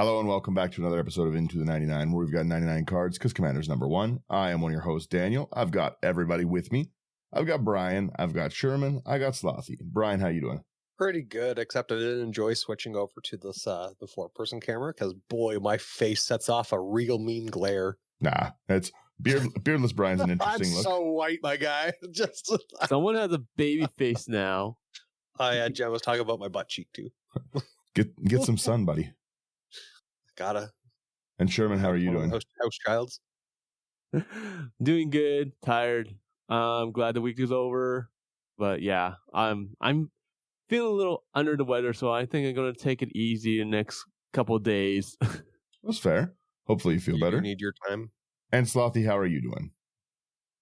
Hello and welcome back to another episode of Into the 99, where we've got 99 cards because Commander's number one. I am one of your hosts, Daniel. I've got everybody with me. I've got Brian, I've got Sherman, I got Slothy. Brian, how you doing? Pretty good, except I didn't enjoy switching over to this the 4-person camera because, boy, my face sets off a real mean glare. Nah, it's beardless Brian's an interesting I'm look. so white, my guy. Just Someone has a baby face now. Oh yeah, Jen was talking about my butt cheek too. Get some sun, buddy. Gotta. And Sherman, how are you doing? House childs. Doing good. Tired. I'm glad the week is over. But yeah, I'm feeling a little under the weather, so I think I'm gonna take it easy the next couple of days. That's fair. Hopefully you feel better. You need your time. And Slothy, how are you doing?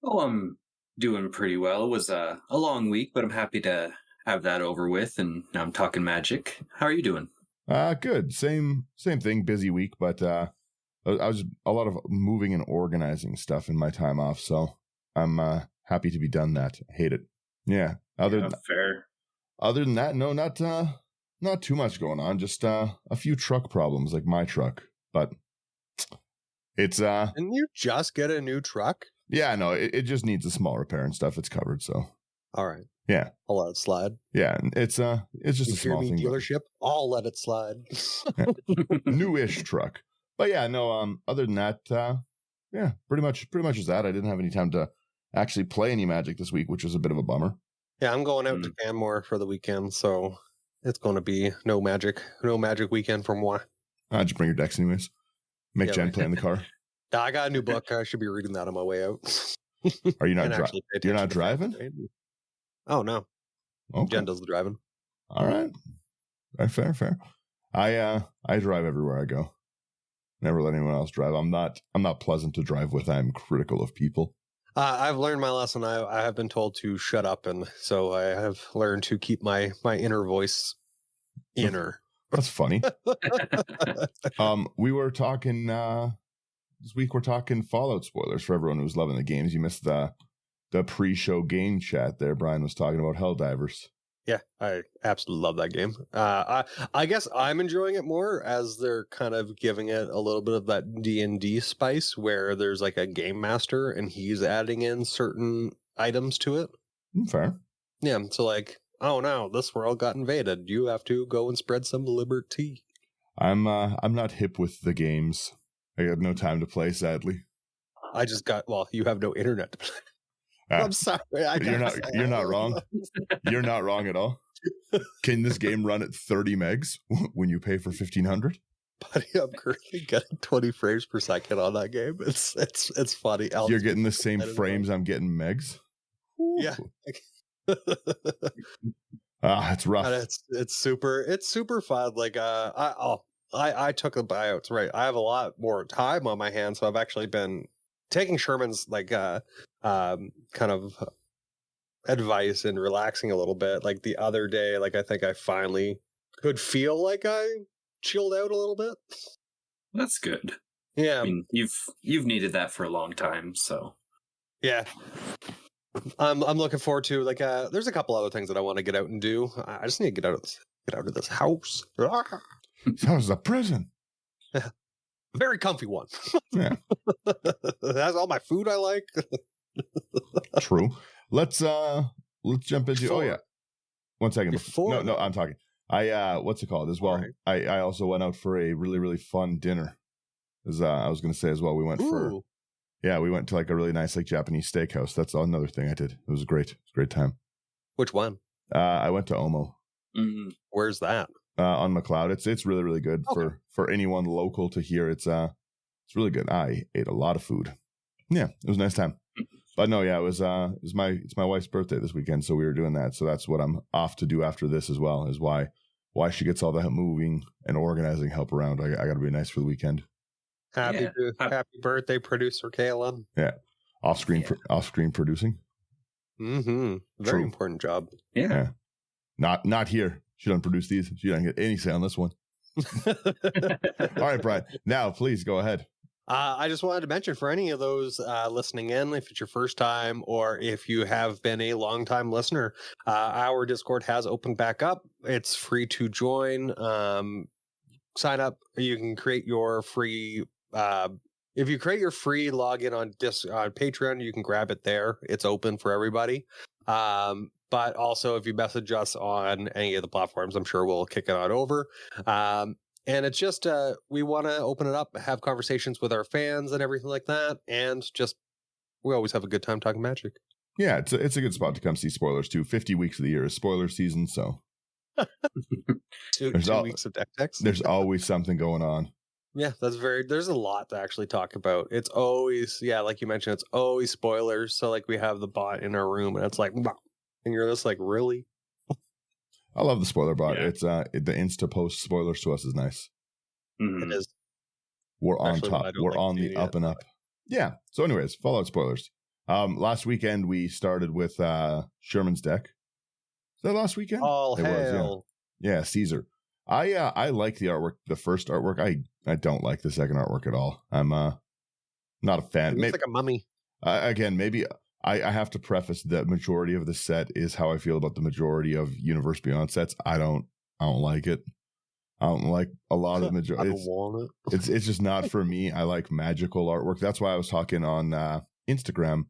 Oh, I'm doing pretty well. It was a long week, but I'm happy to have that over with, and now I'm talking Magic. How are you doing? Good. Same thing. Busy week, but I was a lot of moving and organizing stuff in my time off, so I'm happy to be done that. I hate it. Yeah. Fair. Other than that, no, not too much going on. Just a few truck problems, like my truck, but it's Didn't you just get a new truck? Yeah, no, it just needs a small repair and stuff. It's covered, so. All right. Yeah. I'll let it slide. Yeah, it's just a small thing. Dealership, I'll let it slide. Newish truck. But yeah, no, other than that, yeah, pretty much is that. I didn't have any time to actually play any Magic this week, which was a bit of a bummer. Yeah, I'm going out to Canmore for the weekend, so it's going to be no magic weekend for moi. Just bring your decks anyways. Make Jen play in the car. I got a new book. I should be reading that on my way out. Are you not driving? You're not driving? Oh, no. Okay. Jen does the driving. All right. Fair. I drive everywhere I go. Never let anyone else drive. I'm not pleasant to drive with. I'm critical of people. I've learned my lesson. I have been told to shut up, and so I have learned to keep my inner voice inner. That's funny. We were talking this week. We're talking Fallout spoilers for everyone who's loving the games. You missed the pre-show game chat there. Brian was talking about Helldivers. Yeah, I absolutely love that game. I guess I'm enjoying it more as they're kind of giving it a little bit of that D&D spice where there's like a game master and he's adding in certain items to it. Fair. Yeah, so like, oh no, this world got invaded. You have to go and spread some liberty. I'm not hip with the games. I have no time to play, sadly. You have no internet to play. I'm sorry. You're not wrong. You're not wrong at all. Can this game run at 30 megs when you pay for 1,500? Buddy, I'm currently getting 20 frames per second on that game. It's funny. You're getting the same frames I'm getting megs? Yeah. It's rough. And it's super fun. Like I took the buyouts, right? I have a lot more time on my hands, so I've actually been taking Sherman's like kind of advice and relaxing a little bit. Like the other day, like I think I finally could feel like I chilled out a little bit. That's good. Yeah. I mean, you've needed that for a long time, so. Yeah. I'm looking forward to like there's a couple other things that I want to get out and do. I just need to get out of this house. This house is a prison. Very comfy one. Yeah. It has all my food I like. True. Let's jump into. Oh yeah. 1 second. No, I'm talking. What's it called as well? Right. I also went out for a really, really fun dinner. As I was going to say as well, we went we went to like a really nice like Japanese steakhouse. That's another thing I did. It was great. It was a great time. Which one? I went to Omo. Mm-hmm. Where's that? On McLeod. It's really, really good. Okay. For anyone local to hear. It's really good. I ate a lot of food. Yeah, it was a nice time. But no, yeah, it's my wife's birthday this weekend, so we were doing that. So that's what I'm off to do after this as well, is why she gets all that moving and organizing help around. I got to be nice for the weekend. Happy birthday, producer Kayla. Yeah, off screen producing. Mm-hmm. Very important job. Yeah. Not here. She doesn't produce these. She doesn't get any say on this one. All right, Brian. Now, please go ahead. I just wanted to mention for any of those listening in, if it's your first time or if you have been a long-time listener, our Discord has opened back up. It's free to join. sign up. You can create your free. If you create your free login on Patreon, you can grab it there. It's open for everybody. But also, if you message us on any of the platforms, I'm sure we'll kick it on over. And it's just we want to open it up, have conversations with our fans and everything like that, and just we always have a good time talking Magic. Yeah, it's a good spot to come see spoilers too. 50 weeks of the year is spoiler season, so two weeks of deck techs. There's always something going on. Yeah, there's a lot to actually talk about. It's always, like you mentioned, it's always spoilers. So like we have the bot in our room and it's like, wow. And you're just like, really? I love the spoiler bot. Yeah. It's the Insta post spoilers to us is nice. It is. We're on top. We're on the up and up. Yeah. So anyways, Fallout spoilers. Last weekend we started with Sherman's deck. Is that last weekend? All hell. Was, yeah, Caesar. I like the artwork, the first artwork. I don't like the second artwork at all. I'm not a fan. It looks like a mummy. Again, maybe I have to preface that majority of the set is how I feel about the majority of Universe Beyond sets. I don't like it. I don't like a lot of the majority. I don't want it. It's just not for me. I like magical artwork. That's why I was talking on Instagram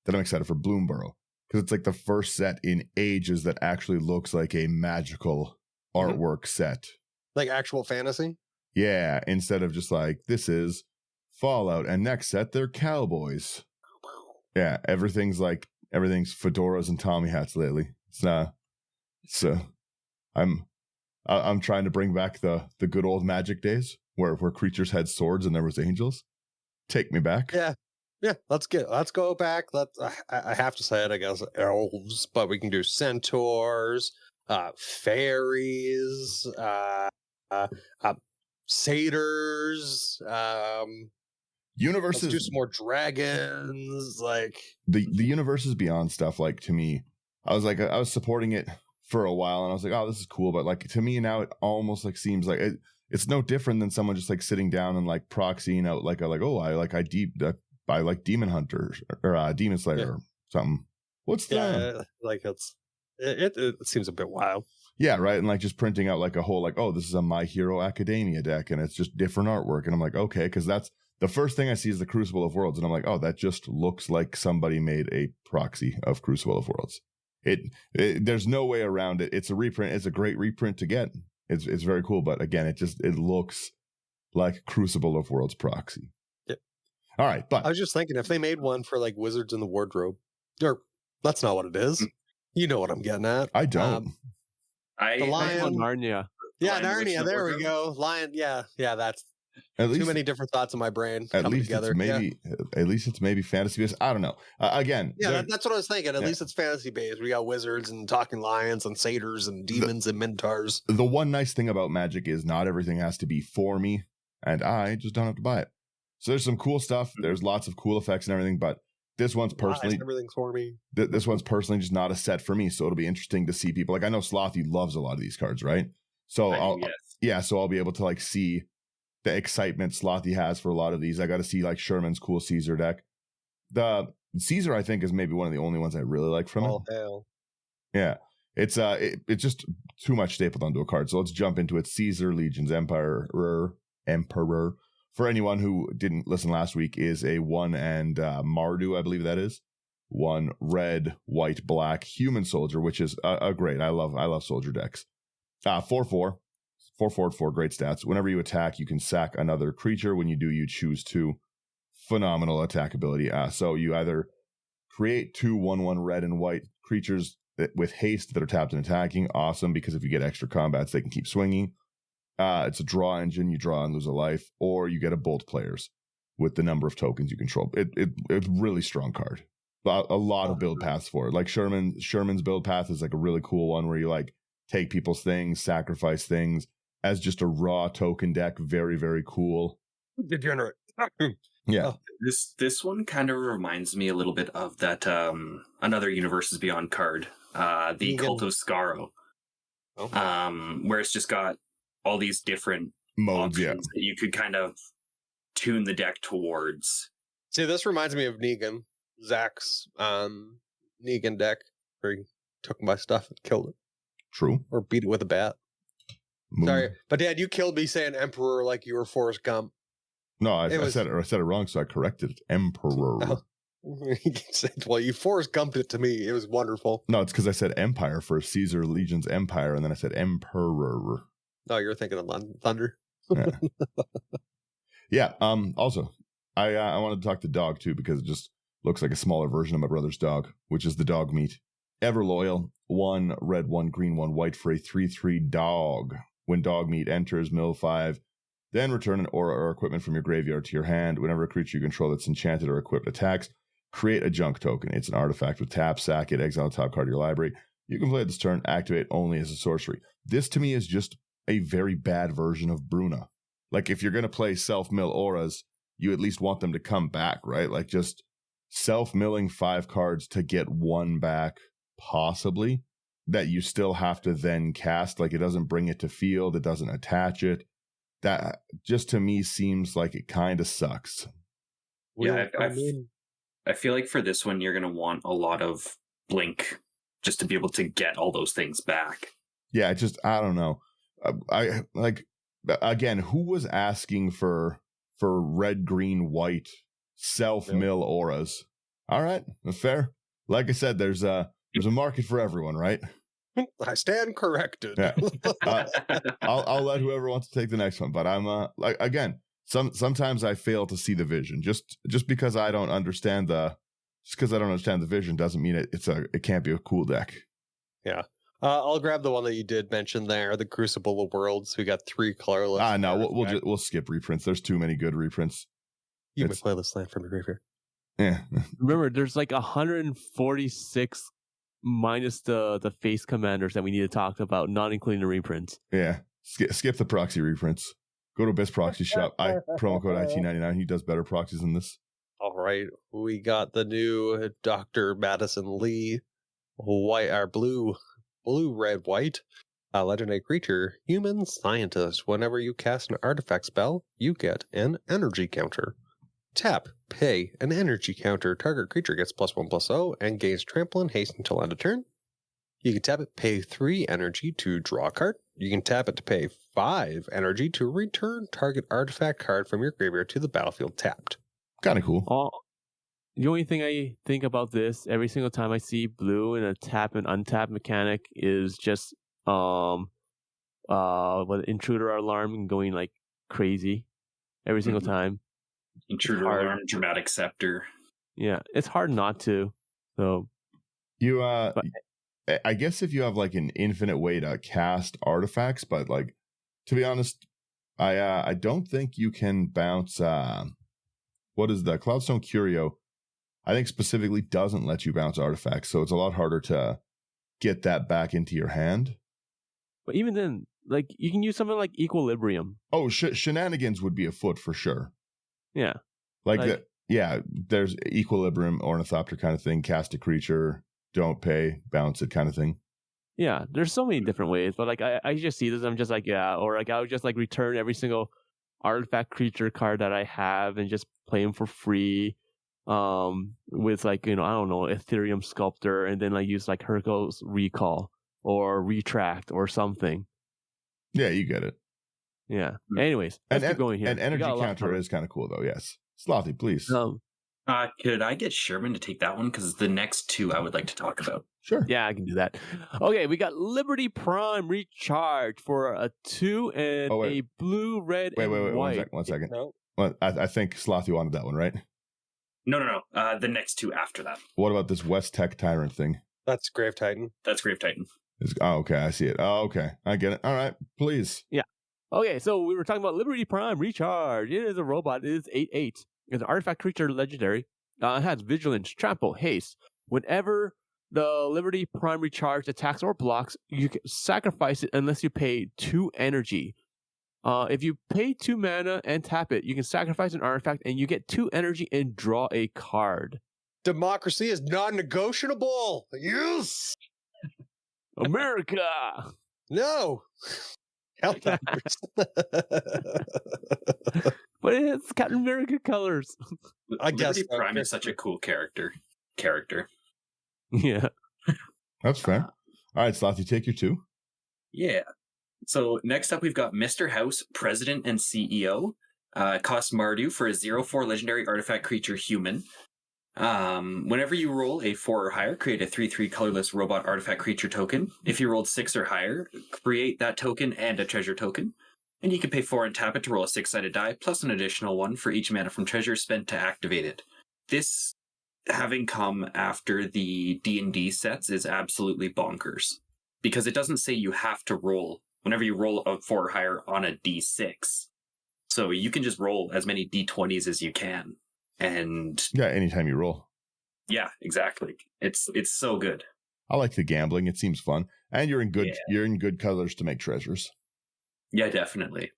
that I'm excited for Bloomborough, because it's like the first set in ages that actually looks like a magical artwork set. Like actual fantasy? Yeah, instead of just like, this is Fallout, and next set, they're cowboys. Yeah, everything's fedoras and Tommy hats lately. So I'm trying to bring back the good old Magic days where creatures had swords and there was angels. Take me back. Yeah, let's go back. I have to say it, I guess, elves, but we can do centaurs, fairies, satyrs, Universes. Let's do some more dragons. Like the Universes Beyond stuff. Like, to me, I was supporting it for a while, and I was like, oh, this is cool. But like, to me now, it almost like seems like it's no different than someone just like sitting down and like proxying out I like Demon Hunter or Demon Slayer or something. What's that? Like it seems a bit wild. Yeah, right. And like just printing out like a whole like, oh, this is a My Hero Academia deck, and it's just different artwork. And I'm like, okay, because that's the first thing I see is the Crucible of Worlds, and I'm like, oh, that just looks like somebody made a proxy of Crucible of Worlds. There's no way around it. It's a reprint. It's a great reprint to get. It's very cool, but again, it looks like Crucible of Worlds proxy. Yep. All right, but I was just thinking if they made one for like Wizards in the Wardrobe, or that's not what it is. You know what I'm getting at. I don't. The lion, Narnia. Yeah, Narnia. There we go. Lion. Yeah. That's too many different thoughts in my brain coming together. At least it's maybe fantasy based. I don't know. Again, that's what I was thinking. At least it's fantasy based. We got wizards and talking lions and satyrs and demons and minotaurs. The one nice thing about Magic is not everything has to be for me, and I just don't have to buy it. So there's some cool stuff. There's lots of cool effects and everything, but this one's personally everything's for me. This one's personally just not a set for me. So it'll be interesting to see people. Like, I know Slothy loves a lot of these cards, right? So I'll be able to like see the excitement Slothy has for a lot of these. I got to see like Sherman's cool Caesar deck. The Caesar, I think, is maybe one of the only ones I really like from it. Oh hell, yeah! It's just too much stapled onto a card. So let's jump into it. Caesar, Legions, Emperor. For anyone who didn't listen last week, is a 1 and Mardu, I believe that is 1 red, white, black human soldier, which is a great. I love soldier decks. 4/4. 4 great stats. Whenever you attack, you can sack another creature. When you do, you choose 2. Phenomenal attack ability. So you either create 2 1/1 red and white creatures with haste that are tapped and attacking. Awesome, because if you get extra combats, they can keep swinging. It's a draw engine. You draw and lose a life, or you get a bolt players with the number of tokens you control. It's a really strong card. A lot of build paths for it. Like Sherman's build path is like a really cool one where you like take people's things, sacrifice things as just a raw token deck. Very, very cool. Degenerate. Yeah. This one kind of reminds me a little bit of that another Universes Beyond card, the Cult of Skaro, where it's just got all these different modes that you could kind of tune the deck towards. See, this reminds me of Negan, Zach's Negan deck, where he took my stuff and killed it. True. Or beat it with a bat. Mood. Sorry, but Dad, you killed me saying Emperor like you were Forrest Gump. No, I said it wrong, so I corrected it. Emperor. Oh. Well, you Forrest Gumped it to me. It was wonderful. No, it's because I said Empire first, Caesar Legion's Empire, and then I said Emperor. No, you're thinking of Thunder. Yeah. Yeah. Also, I wanted to talk to Dog too because it just looks like a smaller version of my brother's dog, which is the dog meat. Ever loyal, 1 red, 1 green, 1 white for a 3/3 dog. When dog meat enters mill 5, then return an aura or equipment from your graveyard to your hand. Whenever a creature you control that's enchanted or equipped attacks, create a junk token. It's an artifact with tap, sack it, exile the top card of your library. You can play it this turn, activate only as a sorcery. This to me is just a very bad version of Bruna. Like if you're going to play self-mill auras, you at least want them to come back, right? Like just self-milling 5 cards to get 1 back, possibly, that you still have to then cast. Like it doesn't bring it to field, it doesn't attach it. That just to me seems like it kind of sucks. Yeah, I feel like for this one, you're going to want a lot of blink just to be able to get all those things back. Yeah, I don't know. I like, again, who was asking for red, green, white self-mill auras? All right, fair. Like I said, there's a market for everyone, right? I stand corrected. Yeah. I'll let whoever wants to take the next one, but I'm like again, sometimes I fail to see the vision. Just because I don't understand the vision doesn't mean it can't be a cool deck. Yeah. I'll grab the one that you did mention there, the Crucible of Worlds. We got 3 colorless. No, we'll skip reprints. There's too many good reprints. You may play this land from your graveyard. Yeah. Remember, there's like 146 minus the face commanders that we need to talk about, not including the reprints. Yeah. Skip the proxy reprints. Go to Best Proxy Shop. Promo code IT99. He does better proxies than this. All right. We got the new Dr. Madison Lee. White or blue, red, white. A legendary creature, human scientist. Whenever you cast an artifact spell, you get an energy counter. Tap, pay an energy counter. Target creature gets +1/+0 and gains trample and haste until end of turn. You can tap it, pay 3 energy to draw a card. You can tap it to pay 5 energy to return target artifact card from your graveyard to the battlefield tapped. Kind of cool. The only thing I think about this every single time I see blue in a tap and untap mechanic is just intruder alarm going like crazy every single time. Intruder alarm, dramatic scepter. Yeah, it's hard not to. So you I guess if you have like an infinite way to cast artifacts, but like to be honest, I don't think you can bounce what is the Cloudstone Curio? I think specifically doesn't let you bounce artifacts, so it's a lot harder to get that back into your hand. But even then, like you can use something like Equilibrium. Oh, shenanigans would be afoot for sure. Yeah, like that. Yeah, there's Equilibrium, Ornithopter kind of thing. Cast a creature, don't pay, bounce it kind of thing. Yeah, there's so many different ways, but like I just see this, I'm just like, yeah, or like I would just like return every single artifact creature card that I have and just play them for free. With like, I don't know, Ethereum Sculptor, and then like use like Hercules Recall or Retract or something. Yeah, you get it. Yeah. Anyways, let's keep going here. And energy counter is kind of cool though. Yes, Slothy, please. Could I get Sherman to take that one? Because the next 2 I would like to talk about. Sure. Yeah, I can do that. Okay, we got Liberty Prime Recharge for a 2 and a blue, red, and white. One second. No. Well, I think Slothy wanted that one, right? No. The next 2 after that. What about this West Tech Tyrant thing? That's Grave Titan. That's Grave Titan. Okay, I see it. Oh, okay, I get it. All right, please. Yeah. Okay, so we were talking about Liberty Prime Recharge. It is a robot. It is 8/8. It's an artifact creature legendary. It has vigilance, trample, haste. Whenever the Liberty Prime Recharge attacks or blocks, you can sacrifice it unless you pay 2 energy. If you pay 2 mana and tap it, you can sacrifice an artifact and you get 2 energy and draw a card. Democracy is non-negotiable. Yes. America. No. Hellfires. But it's Captain America colors. I guess Liberty Prime is such a cool character. Yeah. That's fair. All right, Slothy, take your 2. Yeah. So next up, we've got Mr. House, President and CEO. Costs Mardu for a 0/4 legendary artifact creature human. Whenever you roll a 4 or higher, create a 3/3 colorless robot artifact creature token. If you rolled 6 or higher, create that token and a treasure token. And you can pay 4 and tap it to roll a 6-sided die, plus an additional 1 for each mana from treasure spent to activate it. This, having come after the D&D sets, is absolutely bonkers. Because it doesn't say you have to roll, whenever you roll a 4 or higher, on a D6. So you can just roll as many D20s as you can. And yeah, anytime you roll. Yeah, exactly. It's so good. I like the gambling. It seems fun. And you're in good colors to make treasures. Yeah, definitely.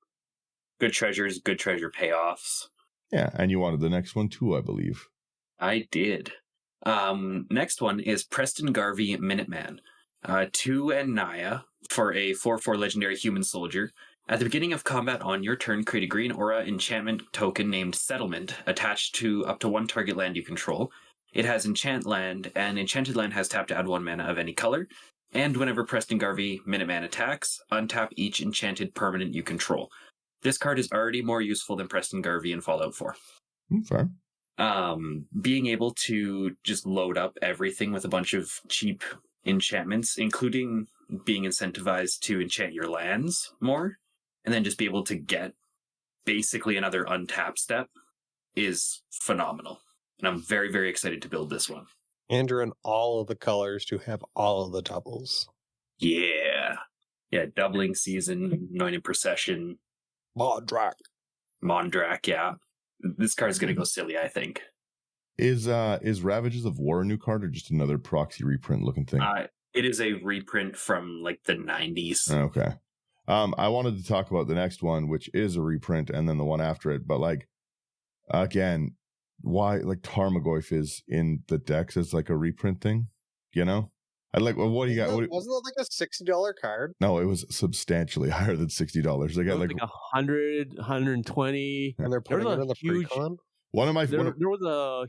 Good treasures, good treasure payoffs. Yeah, and you wanted the next one too, I believe. I did. Next one is Preston Garvey Minuteman. 2 and Naya for a 4/4 legendary human soldier. At the beginning of combat on your turn, create a green aura enchantment token named Settlement attached to up to 1 target land you control. It has enchant land, and enchanted land has tap to add 1 mana of any color. And whenever Preston Garvey Minuteman attacks, untap each enchanted permanent you control. This card is already more useful than Preston Garvey in Fallout 4. Fair. Being able to just load up everything with a bunch of cheap enchantments, including being incentivized to enchant your lands more, and then just be able to get basically another untap step, is phenomenal. And I'm very, very excited to build this one. And you're in all of the colors to have all of the doubles. Yeah. Yeah, doubling season, Anointed Procession. Mondrak, yeah. This card's going to go silly, I think. Is Ravages of War a new card or just another proxy reprint looking thing? It is a reprint from like the 90s. Okay. I wanted to talk about the next one, which is a reprint, and then the one after it. But like, again, why like Tarmogoyf is in the decks as like a reprint thing? You know, I'd like. Well, what do you got? Wasn't it like a $60 card? No, it was substantially higher than $60. They got like 100, 120, and they're putting it in the pre-con. There was a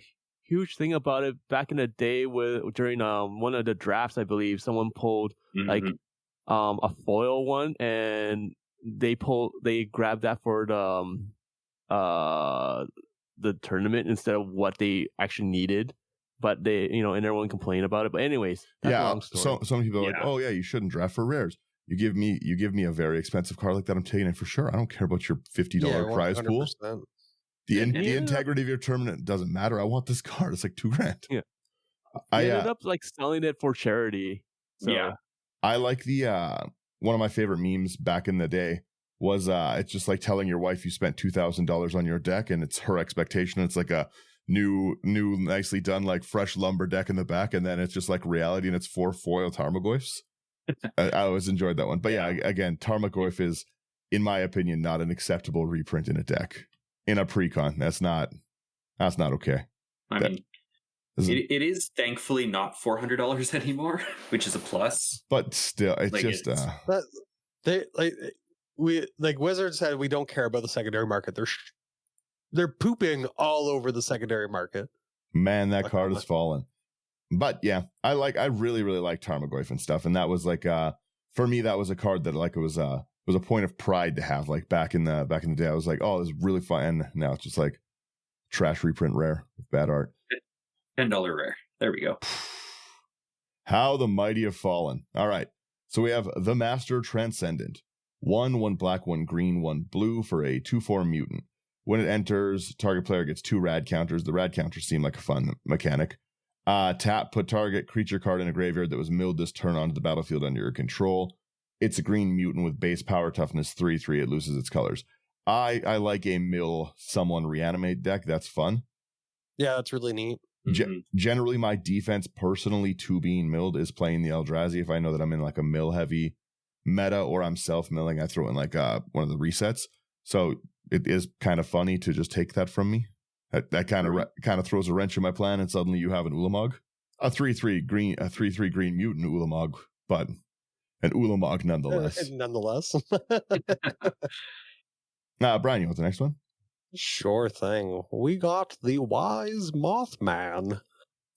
huge thing about it back in the day during one of the drafts. I believe someone pulled like a foil one, and they grabbed that for the tournament instead of what they actually needed. But they, and everyone complained about it. But anyways, that's a long story. So some people are like, oh yeah, you shouldn't draft for rares. You give me a very expensive card like that, I'm taking it for sure. I don't care about your $50 prize pool. The integrity of your tournament doesn't matter. I want this card. It's like $2,000. Yeah. I ended up like selling it for charity. So. Yeah. I like the one of my favorite memes back in the day was it's just like telling your wife you spent $2,000 on your deck, and it's her expectation. It's like a new nicely done like fresh lumber deck in the back, and then it's just like reality, and it's 4 foil Tarmogoyfs. I always enjoyed that one. But yeah, again, Tarmogoyf is, in my opinion, not an acceptable reprint in a deck. In a pre-con, that's not okay. I mean, it is thankfully not $400 anymore, which is a plus. But still, it's like just Wizards said we don't care about the secondary market. They're pooping all over the secondary market. Man, that card has fallen. But yeah, I really really like Tarmogoyf and stuff, and that was like for me that was a card that like it was a point of pride to have. Like back in the day, I was like, oh, this is really fun. And now it's just like trash reprint rare with bad art. $10 rare. There we go. How the mighty have fallen. All right, so we have the Master Transcendent. 1 black, 1 green, 1 blue for a 2/4 mutant. When it enters, target player gets 2 rad counters. The rad counters seem like a fun mechanic. Tap, put target creature card in a graveyard that was milled this turn onto the battlefield under your control. It's a green mutant with base power toughness 3/3. It loses its colors. I like a mill someone reanimate deck. That's fun. Yeah, that's really neat. Generally, my defense personally to being milled is playing the Eldrazi. If I know that I'm in like a mill heavy meta or I'm self milling, I throw in like one of the resets. So it is kind of funny to just take that from me. That kind of throws a wrench in my plan, and suddenly you have an Ulamog, a 3/3 green mutant Ulamog, but an Ulamog nonetheless. Nonetheless. Brian, you want the next one? Sure thing. We got the Wise Mothman.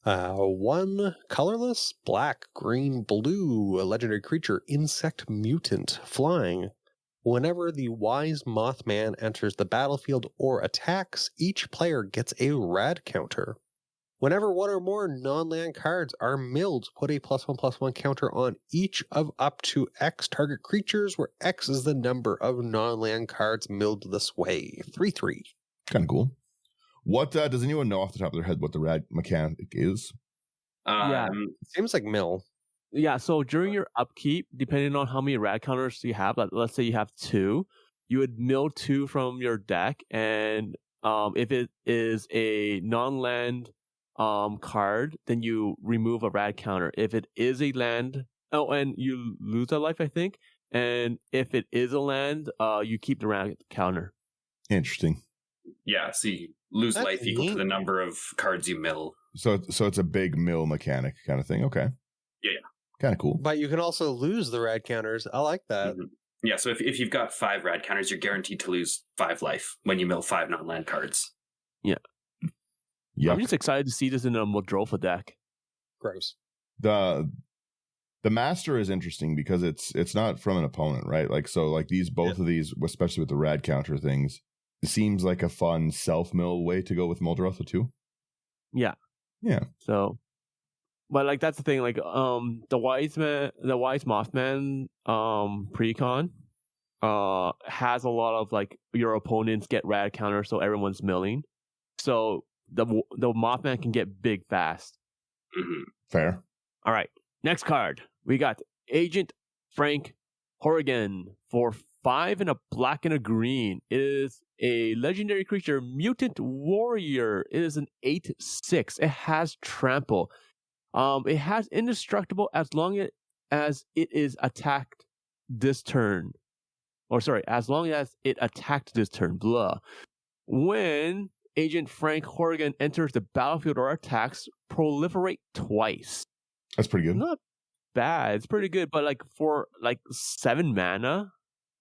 One colorless, black, green, blue, a legendary creature, insect mutant, flying. Whenever the Wise Mothman enters the battlefield or attacks, each player gets a rad counter. Whenever one or more non-land cards are milled, put a +1/+1 counter on each of up to X target creatures, where X is the number of non-land cards milled this way. 3/3. Kind of cool. What does anyone know off the top of their head what the rad mechanic is? Seems like mill. Yeah, so during your upkeep, depending on how many rad counters you have, like, let's say you have 2, you would mill 2 from your deck, and if it is a non-land card, then you remove a rad counter. If it is a land, and you lose a life, I think, and if it is a land, you keep the rad counter. Interesting. Yeah, so you lose life equal to the number of cards you mill. So it's a big mill mechanic kind of thing. Okay. Yeah. Kind of cool. But you can also lose the rad counters. I like that. Mm-hmm. Yeah, so if you've got 5 rad counters, you're guaranteed to lose 5 life when you mill 5 non-land cards. Yeah. Yuck. I'm just excited to see this in a Modrofa deck. Gross. The master is interesting because it's not from an opponent, right? Like, so like both of these, especially with the rad counter things, it seems like a fun self-mill way to go with Muldrotha too. Yeah. Yeah. So, but like that's the thing. Like, the Wise Mothman, precon, has a lot of like your opponents get rad counter, so everyone's milling. So the Mothman can get big fast. Mm-hmm. Fair. All right. Next card, we got Agent Frank Horrigan for 5 and a black and a green. It is a legendary creature, Mutant Warrior. It is an 8/6. It has trample. It has indestructible as long as it is attacked this turn. Or sorry, as long as it attacked this turn. Blah. When Agent Frank Horrigan enters the battlefield or attacks, proliferate twice. That's pretty good. Not bad. It's pretty good, but like for like 7 mana,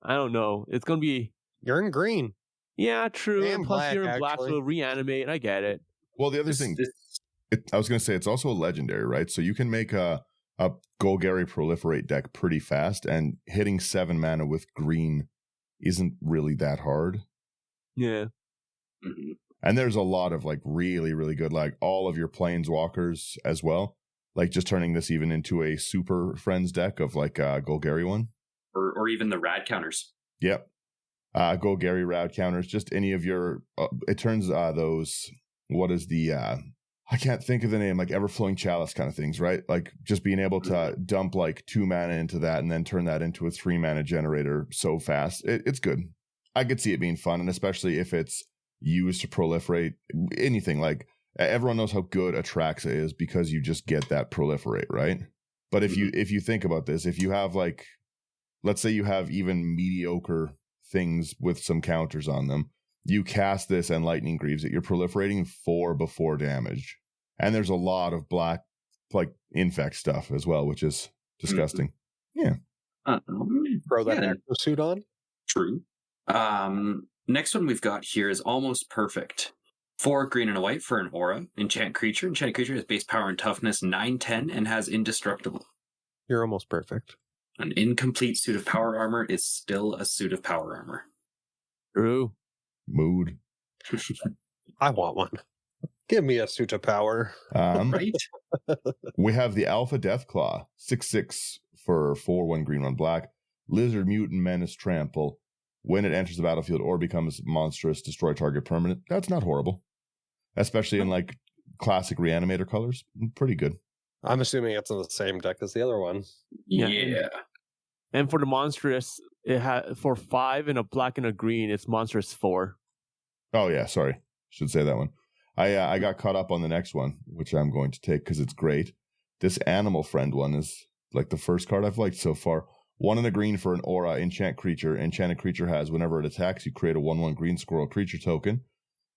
I don't know. It's gonna be. You're in green. Yeah, true. And plus black, you're in black, so actually. it'll reanimate. I get it. Well, the other thing, I was going to say, it's also a legendary, right? So you can make a Golgari proliferate deck pretty fast, and hitting 7 mana with green isn't really that hard. Yeah. Mm-hmm. And there's a lot of like really, really good, like all of your planeswalkers as well. Like just turning this even into a super friends deck of like a Golgari one. Or even the rad counters. Yep. Golgari rad counters, just any of your, it turns those, what is the, I can't think of the name, like Everflowing Chalice kind of things, right? Like just being able to dump like 2 mana into that and then turn that into a 3 mana generator so fast. It's good. I could see it being fun, and especially if it's used to proliferate anything. Like everyone knows how good Atraxa is because you just get that proliferate, right? But if you think about this, if you have like, let's say you have even mediocre things with some counters on them, you cast this and Lightning Greaves it, you're proliferating 4 before damage. And there's a lot of black, like, infect stuff as well, which is disgusting. Yeah. Throw that necro suit on. True. Next one we've got here is Almost Perfect. 4 green and a white for an aura. Enchant creature. Enchanted creature has base power and toughness 9/10 and has indestructible. You're almost perfect. An incomplete suit of power armor is still a suit of power armor. True. Mood. I want one. Give me a suit of power. Right? We have the Alpha Deathclaw, 6/6 for 4, 1 green, 1 black. Lizard, Mutant, Menace, Trample. When it enters the battlefield or becomes monstrous, destroy target permanent. That's not horrible. Especially in like classic Reanimator colors. Pretty good. I'm assuming it's in the same deck as the other one. Yeah. And for the monstrous, it had for 5 and a black and a green, it's monstrous 4. Oh yeah, sorry. Should say that one. I got caught up on the next one, which I'm going to take because it's great. This Animal Friend one is like the first card I've liked so far. 1 and a green for an aura, enchant creature. Enchanted creature has, whenever it attacks, you create a 1/1 green squirrel creature token.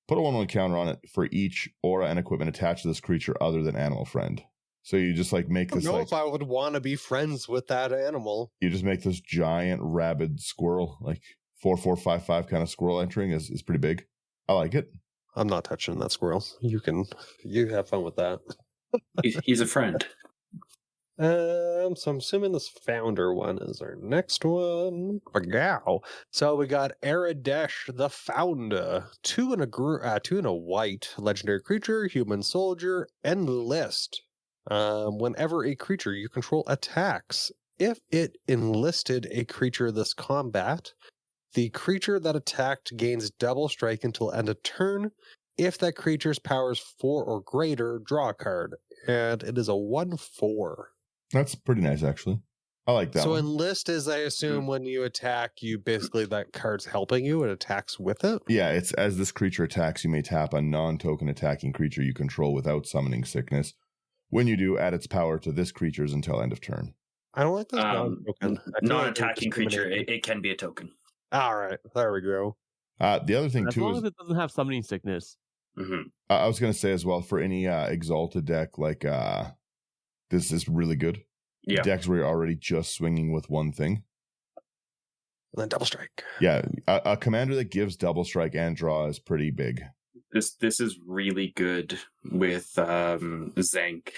Put a 1/1 counter on it for each aura and equipment attached to this creature other than Animal Friend. So you just like make this. I don't know like, if I would want to be friends with that animal. You just make this giant rabid squirrel, like 4/4/5/5 kind of squirrel entering is pretty big. I like it. I'm not touching that squirrel. You have fun with that. He's a friend. So I'm assuming this founder one is our next one. Bagow. So we got Aradesh the Founder. Two and a white legendary creature, human soldier, enlist. Whenever a creature you control attacks, if it enlisted a creature this combat, the creature that attacked gains double strike until end of turn. If that creature's power is 4 or greater, draw a card. And it is a 1/4. That's pretty nice, actually. I like that. So one. enlist is, I assume, when you attack, you basically that card's helping you. It attacks with it. Yeah, it's as this creature attacks, you may tap a non-token attacking creature you control without summoning sickness. When you do, add its power to this creature's until end of turn. I don't like this non-token. Non-attacking creature. It can be a token. All right, there we go. The other thing as too long is as it doesn't have summoning sickness. Mm-hmm. I was going to say as well, for any exalted deck, like this is really good. Yeah. Decks where you're already just swinging with one thing. And then double strike. Yeah, a commander that gives double strike and draw is pretty big. This is really good with Zank.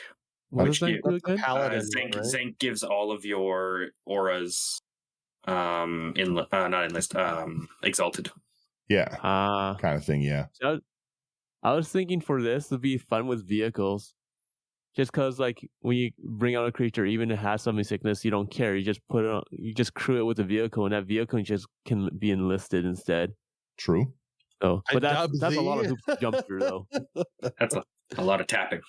What does Zank do again? Zank gives all of your auras not enlist exalted. Yeah. Kind of thing, yeah. So I was thinking for this to be fun with vehicles. Just because, like, when you bring out a creature, even if it has summoning sickness, you don't care. You just put it on, you just crew it with a vehicle, and that vehicle just can be enlisted instead. True. So, but that's a lot of hoops to jump through, though. That's a lot of tapping.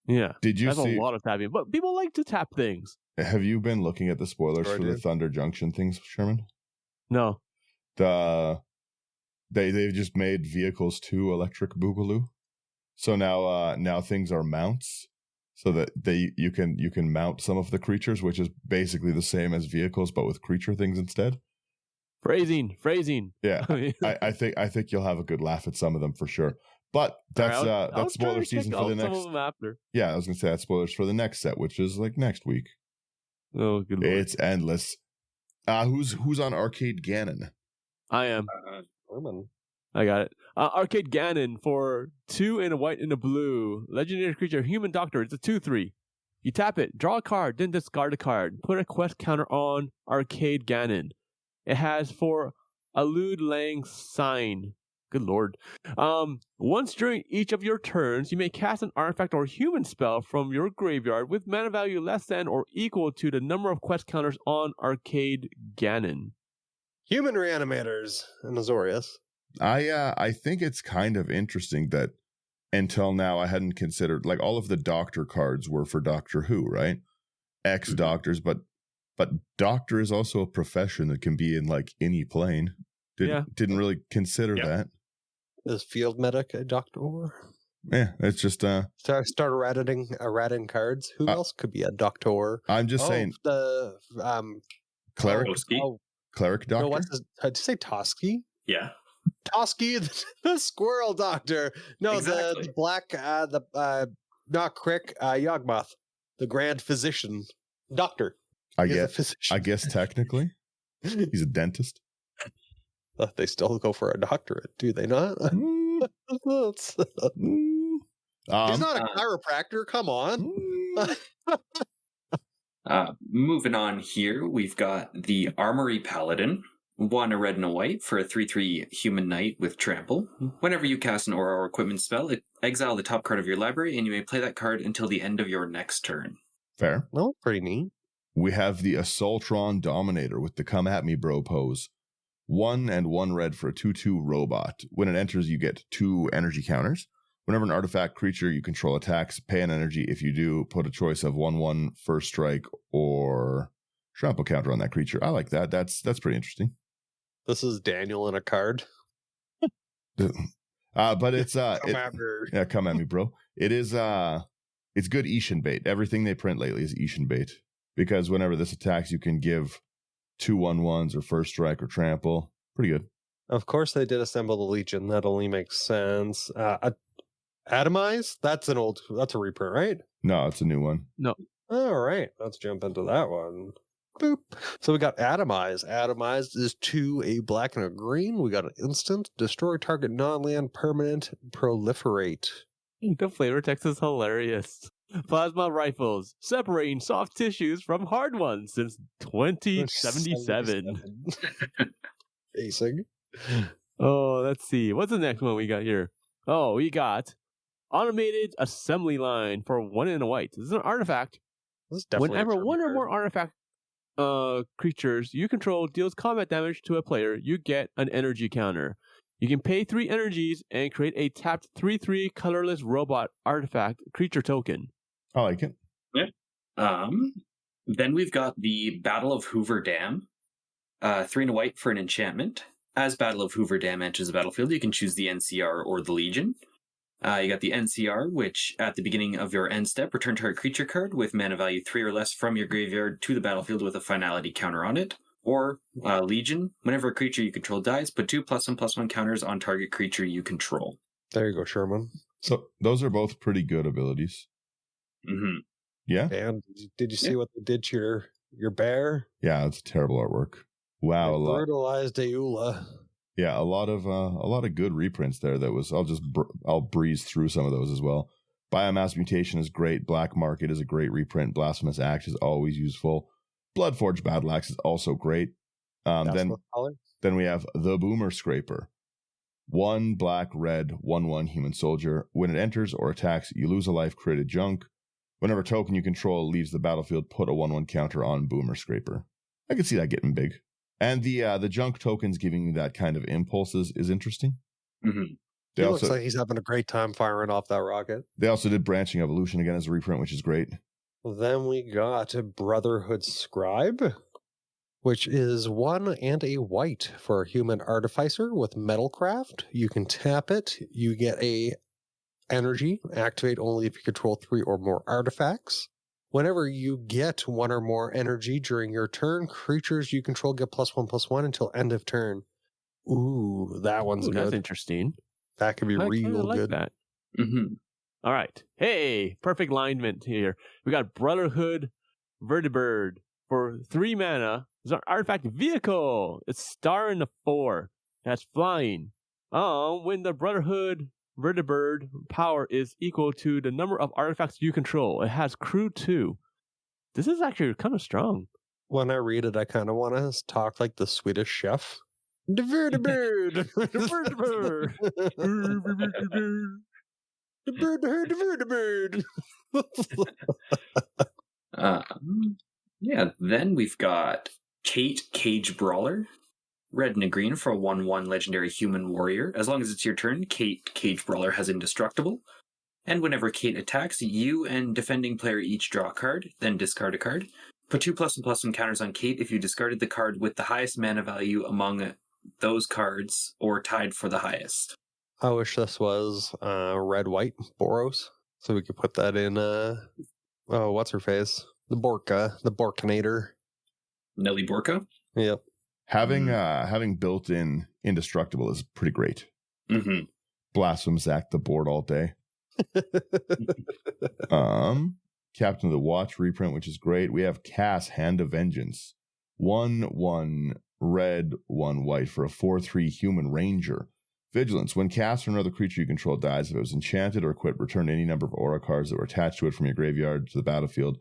Yeah. Did you that's see? A lot of tapping, but people like to tap things. Have you been looking at the spoilers for the Thunder Junction things, Sherman? No. They've just made vehicles too electric boogaloo. So now things are mounts. So that you can mount some of the creatures, which is basically the same as vehicles, but with creature things instead. Phrasing. Yeah, I think you'll have a good laugh at some of them for sure. But that's that's spoiler season for the next. After. Yeah, I was gonna say that's spoilers for the next set, which is like next week. Oh, good Lord. It's endless. Who's on Arcade Ganon? I am. Norman. I got it. Arcade Ganon for 2 and a white and a blue. Legendary creature, human doctor. It's a 2/3. You tap it, draw a card, then discard a card. Put a quest counter on Arcade Ganon. It has for Alud Lang Sign. Good Lord. Once during each of your turns, you may cast an artifact or human spell from your graveyard with mana value less than or equal to the number of quest counters on Arcade Ganon. Human reanimators and Azorius. I think it's kind of interesting that until now I hadn't considered, like, all of the doctor cards were for Doctor Who, right? Ex-doctors, but doctor is also a profession that can be in like any plane. Didn't really consider that. Is field medic a doctor? Yeah, it's just start errating cards. Who else could be a doctor? I'm just saying the cleric. Cleric doctor. No, did you say Toski? Yeah. Toski, the squirrel doctor. No, exactly. the black, not Crick, Yawgmoth, the grand physician doctor. I guess technically, he's a dentist. They still go for a doctorate, do they not? He's not a chiropractor. Come on. Moving on here, we've got the Armory Paladin. 1 a red and a white for a 3/3 human knight with trample. Whenever you cast an aura or equipment spell, exile the top card of your library, and you may play that card until the end of your next turn. Fair. No, pretty neat. We have the Assaultron Dominator with the Come At Me Bro pose. 1 and 1 red for a 2/2 robot. When it enters, you get 2 energy counters. Whenever an artifact creature you control attacks, pay an energy. If you do, put a choice of 1/1 first strike or trample counter on that creature. I like that. That's pretty interesting. This is Daniel in a card. But it's come at me, bro. It is it's good Ishin bait. Everything they print lately is Ishin bait. Because whenever this attacks, you can give 2 1/1s or first strike or trample. Pretty good. Of course they did assemble the Legion. That only makes sense. Atomize? That's a reprint, right? No, it's a new one. No. All right. Let's jump into that one. Boop. So we got Atomize. Atomize is 2, a black and a green. We got an instant. Destroy target non-land permanent. Proliferate. The flavor text is hilarious. Plasma rifles, separating soft tissues from hard ones since 2077. Facing. Oh, let's see. What's the next one we got here? Oh, we got automated assembly line for 1 and a white. This is an artifact. This is definitely Whenever a one or card. more artifact creatures you control deals combat damage to a player, you get an energy counter. You can pay 3 energies and create a tapped 3/3 colorless robot artifact creature token. I like it. Yeah. Then we've got the Battle of Hoover Dam. 3 and a white for an enchantment. As Battle of Hoover Dam enters the battlefield, you can choose the NCR or the Legion. You got the NCR, which at the beginning of your end step, return target creature card with mana value 3 or less from your graveyard to the battlefield with a finality counter on it. Or Legion, whenever a creature you control dies, put 2 +1/+1 counters on target creature you control. There you go, Sherman. So those are both pretty good abilities. Mm-hmm. Yeah? And did you see what they did to your bear? Yeah, it's terrible artwork. Wow, They a lot. brutalized Eula. Yeah, a lot of good reprints there. That was I'll breeze through some of those as well. Biomass Mutation is great. Black Market is a great reprint. Blasphemous Axe is always useful. Bloodforged Battle Axe is also great. Then we have the Boomer Scraper. 1 black, red, 1/1 human soldier. When it enters or attacks, you lose a life, created junk. Whenever token you control leaves the battlefield, put a 1/1 counter on Boomer Scraper. I could see that getting big. And the junk tokens giving you that kind of impulses is interesting. Mm-hmm. It looks like he's having a great time firing off that rocket. They also did Branching Evolution again as a reprint, which is great. Then we got Brotherhood Scribe, which is 1 and a white for a human artificer with Metalcraft. You can tap it. You get a energy. Activate only if you control 3 or more artifacts. Whenever you get 1 or more energy during your turn, creatures you control get +1/+1 until end of turn. Ooh, that one's good. That's interesting. That could be I real like good. that. Mm-hmm. All right. Hey, perfect alignment here. We got Brotherhood Vertibird for 3 mana. It's an artifact vehicle. It's star in the 4. That's flying. When the Brotherhood Vertibird power is equal to the number of artifacts you control, it has crew 2. This is actually kind of strong. When I read it, I kind of want to talk like the Swedish chef. The Vertibird! The Vertibird! The bird. Yeah, then we've got Kate Cage Brawler. Red and a green for a 1/1 legendary human warrior. As long as it's your turn, Kate Cage Brawler has indestructible. And whenever Kate attacks, you and defending player each draw a card, then discard a card. Put 2 +1/+1 counters on Kate if you discarded the card with the highest mana value among those cards or tied for the highest. I wish this was red-white Boros, so we could put that in, what's her face? The Borkinator. Nelly Borka? Yep. Having built in indestructible is pretty great. Mm-hmm. Blasphemous Act the board all day. Captain of the Watch reprint, which is great. We have Cass Hand of Vengeance. 1/1 red, 1 white for a 4/3 human ranger. Vigilance. When cast or another creature you control dies, if it was enchanted or equipped, return any number of aura cards that were attached to it from your graveyard to the battlefield.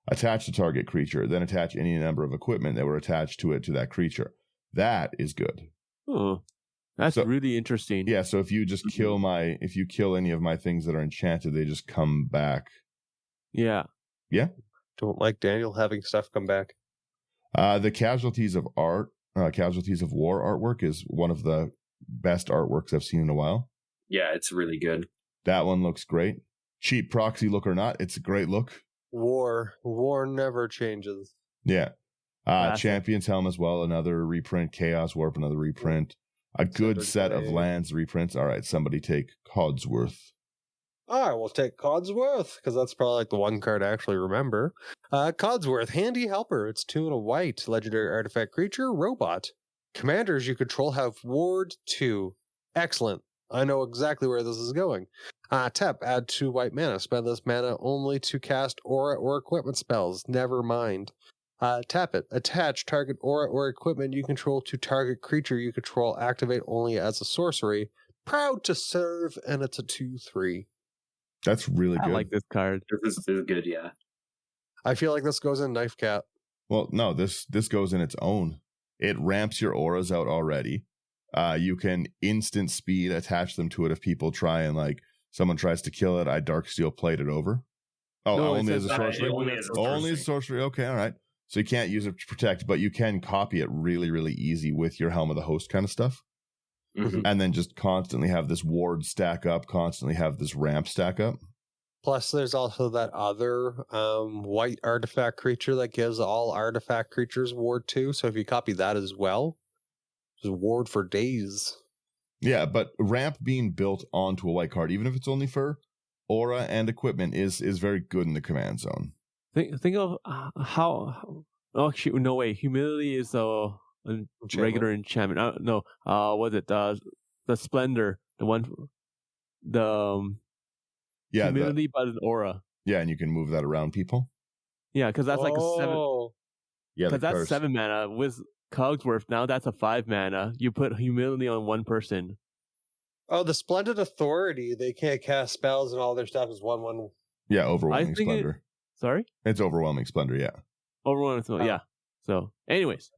Attach the target creature, then attach any number of equipment that were attached to it to that creature. That is good. Oh, that's really interesting. Yeah, so if you just kill any of my things that are enchanted, they just come back. Yeah. Yeah? Don't like Daniel having stuff come back. The Casualties of War artwork is one of the best artworks I've seen in a while. Yeah, it's really good. That one looks great. Cheap proxy look or not, it's a great look. War never changes. Yeah. Champion's Helm as well, another reprint. Chaos Warp, another reprint. A good set of lands reprints. All right, somebody take Codsworth. I will take Codsworth, because that's probably like the one card I actually remember. Codsworth, Handy Helper. It's 2 and a white. Legendary artifact creature, robot. Commanders you control have Ward 2. Excellent. I know exactly where this is going. Tap, add 2 white mana. Spend this mana only to cast aura or equipment spells. Never mind. Tap it. Attach target aura or equipment you control to target creature you control. Activate only as a sorcery. Proud to serve, and it's a 2/3. That's really good. I like this card. This is good, yeah. I feel like this goes in Knife Cat. Well, no, this goes in its own. It ramps your auras out already. You can instant speed attach them to it if people try and like someone tries to kill it. I Darksteel plate it over. Oh, No, only as a sorcery. Only as a Only as a sorcery. Okay, all right. So you can't use it to protect, but you can copy it really, really easy with your Helm of the Host kind of stuff. Mhm. And then just constantly have this ward stack up, constantly have this ramp stack up. Plus, there's also that other white artifact creature that gives all artifact creatures ward 2. So if you copy that as well, just ward for days. Yeah, but ramp being built onto a white card, even if it's only for aura and equipment, is very good in the command zone. Think of how. Oh, shoot, no way. Humility is a regular enchantment. No, was it the Splendor, the one, Yeah, humility but an aura. yeah, and you can move that around people. Yeah, because that's like a 7. Yeah, Because that's 7 mana with Cogsworth. Now that's a 5 mana. You put humility on one person. Oh, the Splendid Authority. They can't cast spells and all their stuff is 1/1. Yeah, overwhelming splendor. Sorry, It's overwhelming splendor. Yeah, overwhelming. Yeah. So, anyways,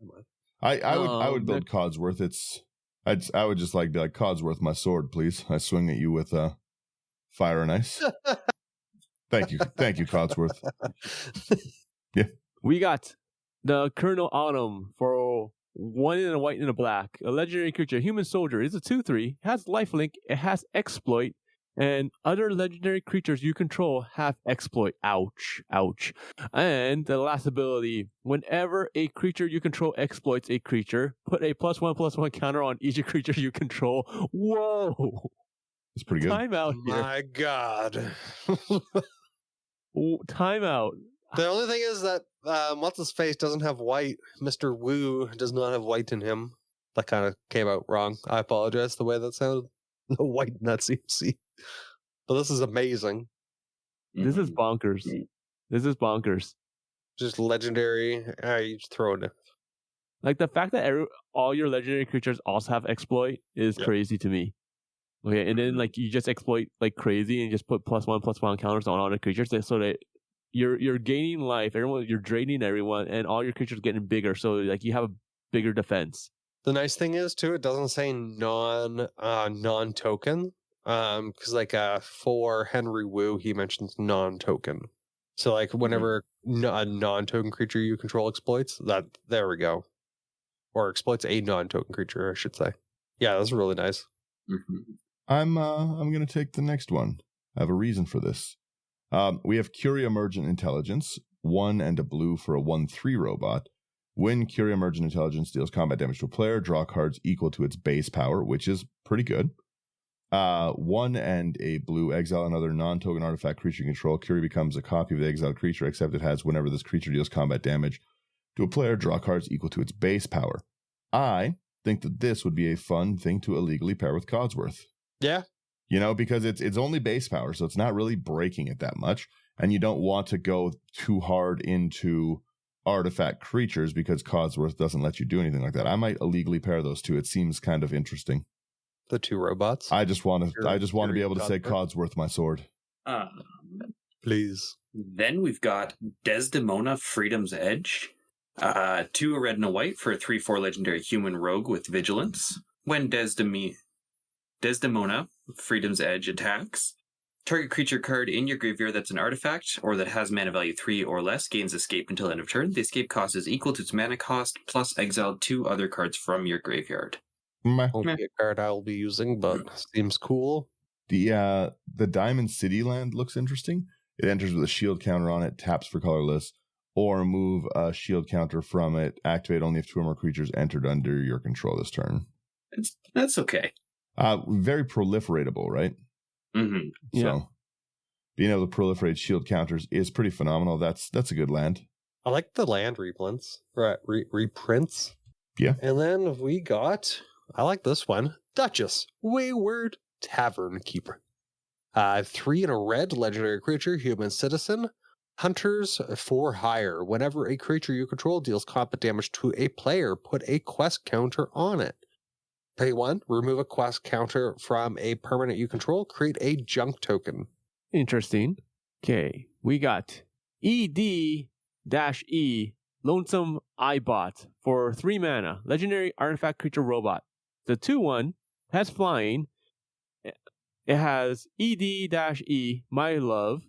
I would build Codsworth. I would just like be like Codsworth, my sword, please. I swing at you with fire and ice. Thank you, Codsworth. Yeah, we got the Colonel Autumn for 1 and a white and a black. A legendary creature, human soldier. It's a 2/3. Has lifelink. It has exploit. And other legendary creatures you control have exploit. Ouch. Ouch. And the last ability, whenever a creature you control exploits a creature, put a +1/+1 counter on each creature you control. Whoa. it's pretty good. Timeout here. My God. Timeout. The only thing is that what's his face doesn't have white. Mr. Wu does not have white in him. That kind of came out wrong. I apologize the way that sounded. The white nuts CMC. But this is amazing. This is bonkers. This is bonkers. Just legendary. You just throw it in. Like the fact that all your legendary creatures also have exploit is crazy to me. Okay, and then like you just exploit like crazy and just put +1/+1 counters on all the creatures so that you're gaining life. You're draining everyone, and all your creatures are getting bigger. So like you have a bigger defense. The nice thing is too, it doesn't say non-token. Because like for Henry Wu, he mentions non-token. So like whenever a non-token creature you control exploits, there we go. Or exploits a non-token creature, I should say. Yeah, that's really nice. Mm-hmm. I'm gonna take the next one. I have a reason for this. We have Curia Emergent Intelligence, 1 and a blue for a 1/3 robot. When Curia Emergent Intelligence deals combat damage to a player, draw cards equal to its base power, which is pretty good. 1 and a blue, exile another non-token artifact creature you control. Curia becomes a copy of the exiled creature, except it has whenever this creature deals combat damage to a player, draw cards equal to its base power. I think that this would be a fun thing to illegally pair with Codsworth. Yeah. You know, because it's only base power, so it's not really breaking it that much. And you don't want to go too hard into artifact creatures because Codsworth doesn't let you do anything like that. I might illegally pair those two. It seems kind of interesting. The 2 robots. I just want to be able to say Codsworth, my sword. Please. Then we've got Desdemona, Freedom's Edge. 2 a red and a white for a 3/4 legendary human rogue with vigilance. When Desdemona, Freedom's Edge, attacks, target creature card in your graveyard that's an artifact or that has mana value 3 or less gains escape until end of turn. The escape cost is equal to its mana cost plus exile 2 other cards from your graveyard. Won't be a card I will be using, but seems cool. The Diamond City land looks interesting. It enters with a shield counter on it, taps for colorless, or move a shield counter from it. Activate only if 2 or more creatures entered under your control this turn. That's okay. Very proliferatable, right? Mm-hmm. Yeah. So being able to proliferate shield counters is pretty phenomenal. That's a good land. I like the land reprints. Right, reprints. Yeah. And then we got, I like this one, Duchess, Wayward Tavern Keeper. 3 and a red, legendary creature, human citizen. Hunters for hire. Whenever a creature you control deals combat damage to a player, put a quest counter on it. Pay 1, remove a quest counter from a permanent you control, create a junk token. Interesting. Okay, we got ED-E, Lonesome Eyebot for 3 mana, legendary artifact creature robot. The 2/1 has flying. It has ED-E, My Love.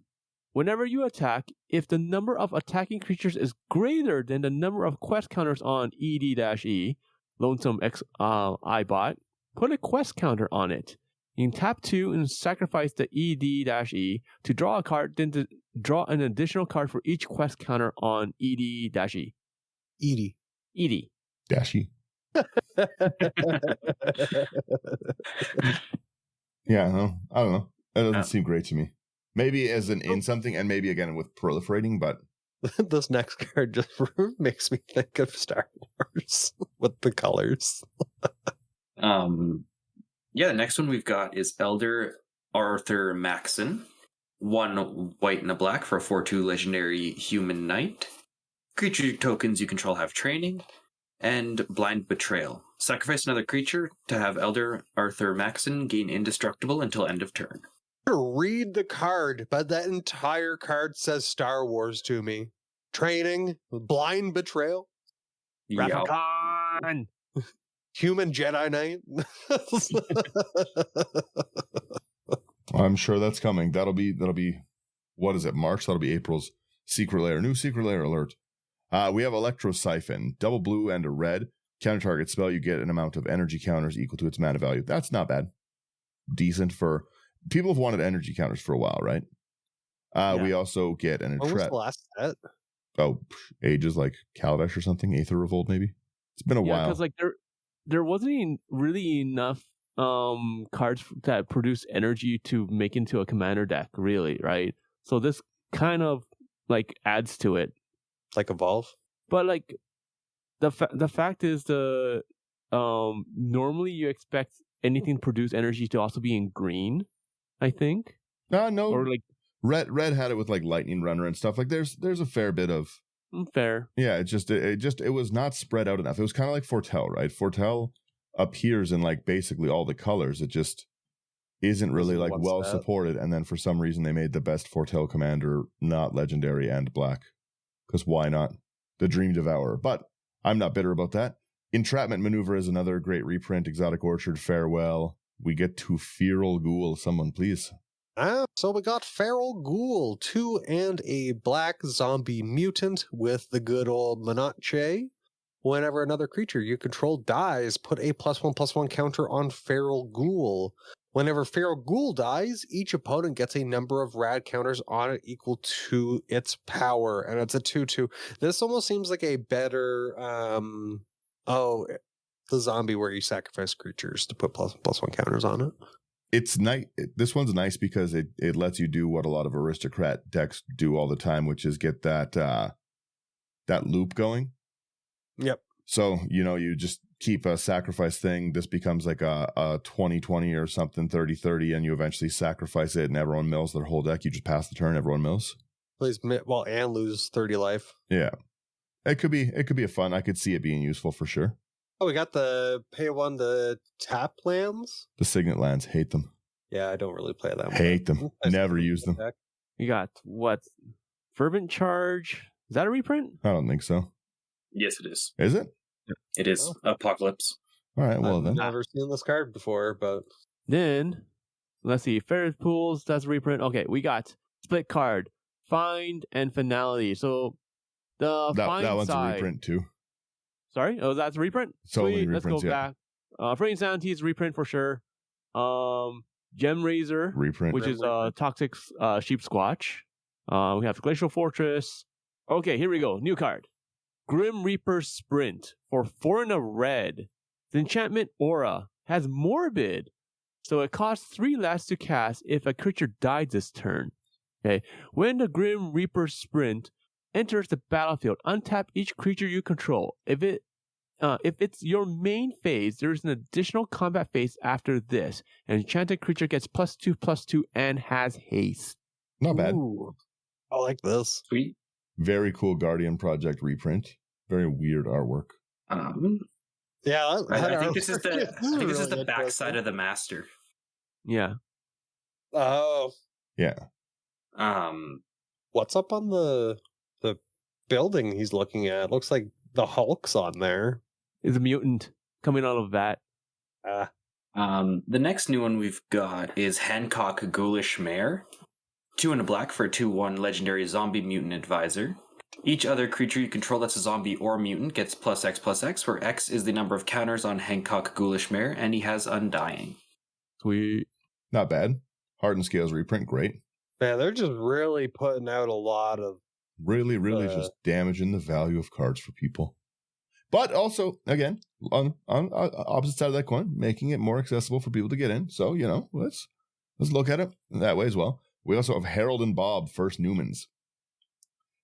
Whenever you attack, if the number of attacking creatures is greater than the number of quest counters on ED-E, Lonesome Eyebot, put a quest counter on it. You can tap 2 and sacrifice the ED-E to draw a card, then to draw an additional card for each quest counter on ED-E. Edie. Dashy. Yeah, no, I don't know. That doesn't seem great to me. Maybe as an in something, and maybe again with proliferating, but this next card just makes me think of Star Wars with the colors. Yeah, the next one we've got is Elder Arthur Maxon. 1 white and a black for a 4/2 legendary human knight. Creature tokens you control have training. And Blind Betrayal. Sacrifice another creature to have Elder Arthur Maxon gain indestructible until end of turn. Read the card, but that entire card says Star Wars to me. Training, Blind Betrayal, Rathacon! Human Jedi Knight. I'm sure that's coming. That'll be what is it, March? That'll be April's secret layer. New secret layer alert. We have Electro Siphon, double blue and a red. Counter target spell, you get an amount of energy counters equal to its mana value. That's not bad. Decent for people have wanted energy counters for a while, right? We also get an When was the last set? Ages, like Kaladesh or something, Aether Revolt maybe. It's been a while. Because like there wasn't really enough cards that produce energy to make into a commander deck, really, right? So this kind of like adds to it. Like Evolve? But like the fact is normally you expect anything to produce energy to also be in green, I think. No. Or like Red had it with like Lightning Runner and stuff. Like there's a fair bit of fair. Yeah, it was not spread out enough. It was kind of like Foretell, right? Foretell appears in like basically all the colors. It just isn't really like well supported. And then for some reason they made the best Foretell commander not legendary and black. Because why not? The Dream Devourer. But I'm not bitter about that. Entrapment Maneuver is another great reprint. Exotic Orchard, Farewell. We get to Feral Ghoul. Someone, please. So we got Feral Ghoul, 2 and a black zombie mutant with the good old Menacche. Whenever another creature you control dies, put a +1/+1 counter on Feral Ghoul. Whenever Feral Ghoul dies, each opponent gets a number of rad counters on it equal to its power, and it's a 2/2. This almost seems like a better, the zombie where you sacrifice creatures to put +1/+1 counters on it. It's nice. This one's nice because it lets you do what a lot of aristocrat decks do all the time, which is get that loop going. Yep. So, you just keep a sacrifice thing. This becomes like a 20-20 or something, 30-30, and you eventually sacrifice it and everyone mills their whole deck. You just pass the turn, everyone mills. Please, and lose 30 life. Yeah. It could be a fun. I could see it being useful for sure. Oh, we got the pay one, the tap lands. The Signet lands, hate them. Yeah, I don't really play them. Hate them. Never use them. You got what? Fervent Charge. Is that a reprint? I don't think so. Yes, it is. Is it? It is. Oh. Apocalypse. All right, well then. I've never seen this card before, but... Then, let's see. Ferret Pools, that's a reprint. Okay, we got Split Card, Find, and Finality. So, the Find that one's side... a reprint too. Sorry? Oh, that's a reprint? So Sweet, many let's go reprints, yeah. back. Fraying Sanity is reprint for sure. Gem Razor, Reprint. which is Toxic Sheep Squatch. We have Glacial Fortress. Okay, here we go. New card. Grim Reaper Sprint for 4 and a red. The enchantment Aura has Morbid, so it costs 3 less to cast if a creature dies this turn. Okay, when the Grim Reaper Sprint enters the battlefield, untap each creature you control. If it's your main phase, there is an additional combat phase after this. An enchanted creature gets +2/+2 and has haste. Not bad. Ooh, I like this. Sweet. Very cool Guardian Project reprint. Very weird artwork. Yeah, I think this is the backside of the master. Yeah. Oh. Yeah. What's up on the building he's looking at? Looks like the Hulk's on there. Is a mutant coming out of that. The next new one we've got is Hancock Ghoulish Mare. 2 and a black for a 2/1 legendary zombie mutant advisor. Each other creature you control that's a zombie or mutant gets +X/+X, where X is the number of counters on Hancock Ghoulish Mare, and he has Undying. Sweet. Not bad. Hardened Scales reprint, great. Man, they're just really putting out a lot of... Really just damaging the value of cards for people. But also, again, on opposite side of that coin, making it more accessible for people to get in. So, let's look at it that way as well. We also have Harold and Bob, First Newmans.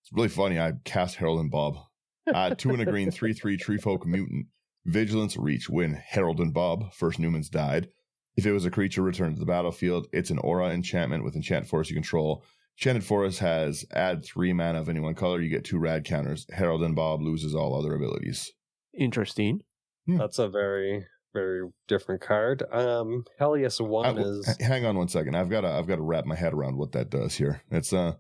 It's really funny. I cast Harold and Bob. 2 and a green, 3/3 Treefolk Mutant. Vigilance Reach. When Harold and Bob, First Newmans, died. If it was a creature returned to the battlefield, it's an aura enchantment with enchant force you control. Enchanted Forest has add 3 mana of any one color. You get 2 rad counters. Harold and Bob loses all other abilities. Interesting. That's a very, very different card. Helios 1 is... Hang on one second. I've got to wrap my head around what that does here. It's a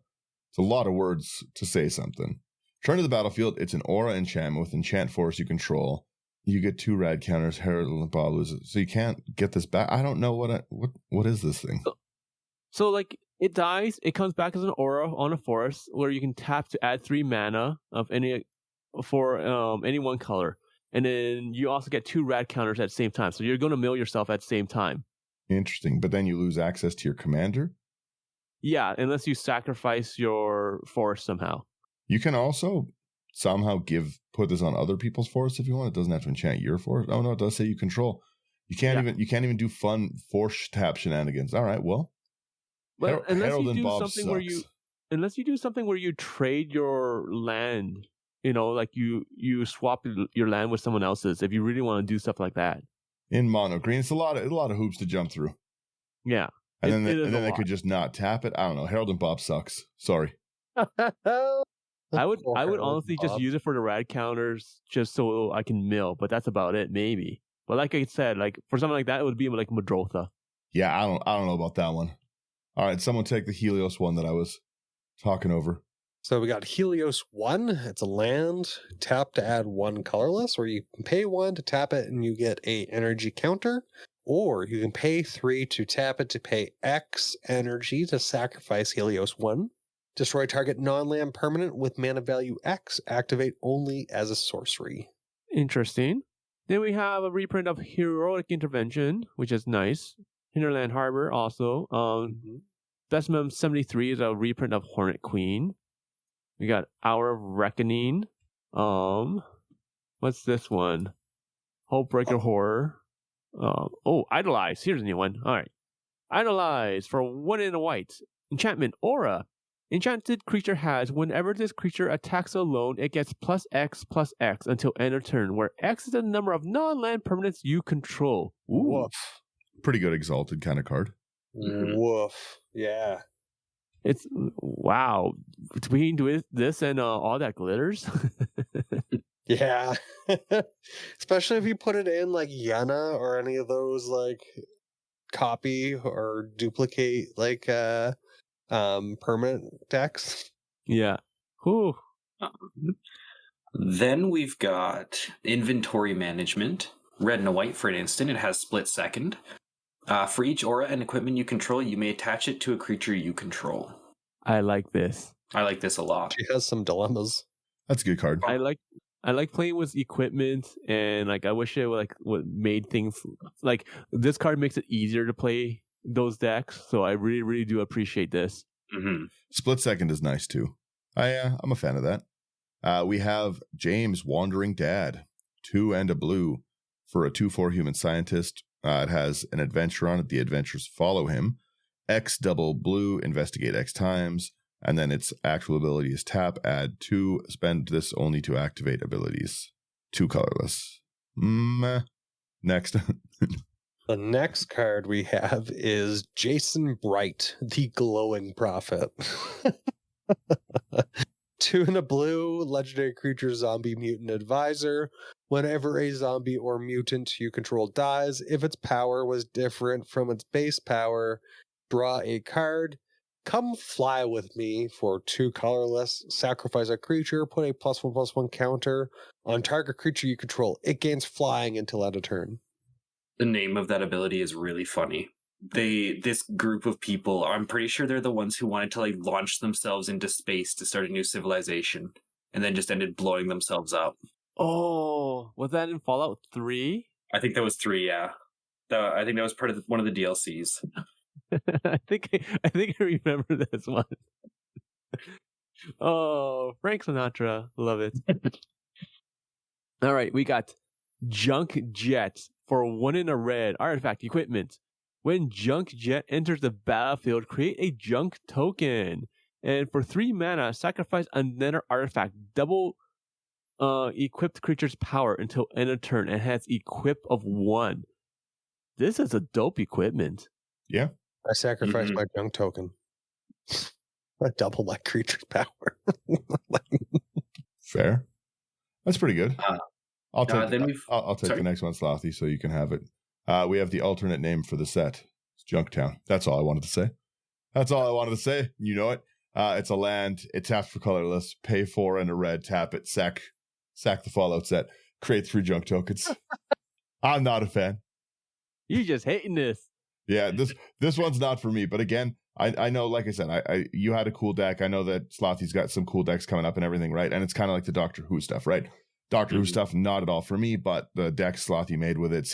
lot of words to say something. Return to the battlefield. It's an aura enchantment with enchant force you control. You get 2 rad counters. Harold and Bob loses. So you can't get this back. I don't know what is this thing. So like it dies. It comes back as an aura on a forest where you can tap to add 3 mana of any one color. And then you also get 2 rad counters at the same time. So you're going to mill yourself at the same time. Interesting. But then you lose access to your commander? Yeah, unless you sacrifice your forest somehow. You can also somehow put this on other people's forests if you want. It doesn't have to enchant your forest. Oh no, it does say you control. You can't even do fun force tap shenanigans. All right, well. But Harold and Bob sucks. Unless you do something where you trade your land. Like you swap your land with someone else's if you really want to do stuff like that. In mono green, it's a lot of hoops to jump through. Yeah, and then they could just not tap it. I don't know. Harold and Bob sucks. Sorry. I would honestly just use it for the rad counters, just so I can mill. But that's about it, maybe. But like I said, like for something like that, it would be like Madrotha. Yeah, I don't know about that one. All right, someone take the Helios one that I was talking over. So we got Helios 1. It's a land. Tap to add 1 colorless, or you can pay 1 to tap it and you get a energy counter. Or you can pay 3 to tap it to pay X energy to sacrifice Helios 1. Destroy target non-land permanent with mana value X. Activate only as a sorcery. Interesting. Then we have a reprint of Heroic Intervention, which is nice. Hinterland Harbor also. Specimen 73 is a reprint of Hornet Queen. We got Hour of Reckoning. What's this one? Hopebreaker Horror. Idolize. Here's a new one. All right. Idolize for 1 and a white. Enchantment Aura. Enchanted creature has, whenever this creature attacks alone, it gets +X/+X until end of turn, where X is the number of non-land permanents you control. Ooh. Woof. Pretty good exalted kind of card. Woof. Yeah. It's wow. Between this and all that glitters. Yeah. Especially if you put it in like Yana or any of those like copy or duplicate like permanent decks. Yeah. Whew. Then we've got Inventory Management. Red and a white for an instant. It has split second. For each aura and equipment you control, you may attach it to a creature you control. I like this. I like this a lot. She has some dilemmas. That's a good card. I like playing with equipment, and like I wish it would made things like this card makes it easier to play those decks. So I really, really do appreciate this. Mm-hmm. Split second is nice too. I'm a fan of that. We have James Wandering Dad, 2 and a blue for a 2/4 human scientist. It has an adventure on it. The adventures follow him. X double blue, investigate X times. And then its actual ability is tap, add 2, spend this only to activate abilities. 2 colorless. Next. The next card we have is Jason Bright, the Glowing Prophet. 2 and a blue, legendary creature, zombie mutant advisor. Whenever a zombie or mutant you control dies, if its power was different from its base power, draw a card. Come fly with me for 2 colorless. Sacrifice a creature. Put a +1/+1 counter on target creature you control. It gains flying until end of turn. The name of that ability is really funny. This group of people, I'm pretty sure they're the ones who wanted to like launch themselves into space to start a new civilization, and then just ended blowing themselves up. Oh, was that in Fallout 3? I think that was 3. Yeah, I think that was part of one of the DLCs. I think I remember this one. Oh, Frank Sinatra, love it. All right, we got Junk Jet for 1 in a red artifact equipment. When Junk Jet enters the battlefield, create a junk token. And for 3 mana, sacrifice another artifact. Double equipped creature's power until end of turn and has equip of 1. This is a dope equipment. Yeah. I sacrificed my junk token. I double my creature's power. Fair. That's pretty good. I'll take Sorry. the next one, Slothy, so you can have it. We have the alternate name for the set. It's Junktown. That's all I wanted to say. You know it. It's a land. It taps for colorless. Pay 4 and a red. Tap it. Sack the Fallout set. Create 3 junk tokens. I'm not a fan. You just hating this. Yeah, this one's not for me. But again, I know, like I said, you had a cool deck. I know that Slothy's got some cool decks coming up and everything, right? And it's kind of like the Doctor Who stuff, right? Doctor Who stuff, not at all for me, but the decks Slothy made with it,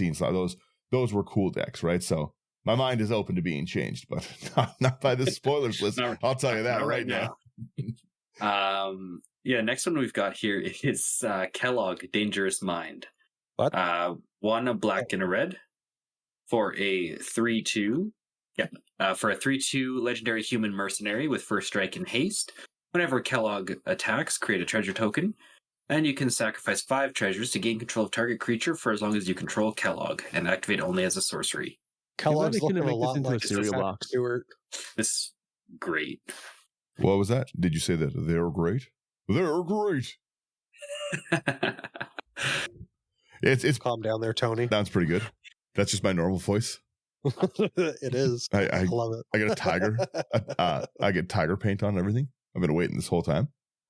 those were cool decks, right? So my mind is open to being changed, but not by the spoilers list. I'll tell you that right now. Yeah, next one we've got here is Kellogg, Dangerous Mind. What? 1 a black and a red for a 3/2. Yeah, for a 3/2 legendary human mercenary with first strike and haste. Whenever Kellogg attacks, create a treasure token. And you can sacrifice 5 treasures to gain control of target creature for as long as you control Kellogg, and activate only as a sorcery. Kellogg's looking a lot into like a cereal box. Stewart. This is great. What was that? Did you say that they're great? They're great. It's Calm down there, Tony. Sounds pretty good. That's just my normal voice. It is. I love it. I got a tiger. I get tiger paint on and everything. I've been waiting this whole time.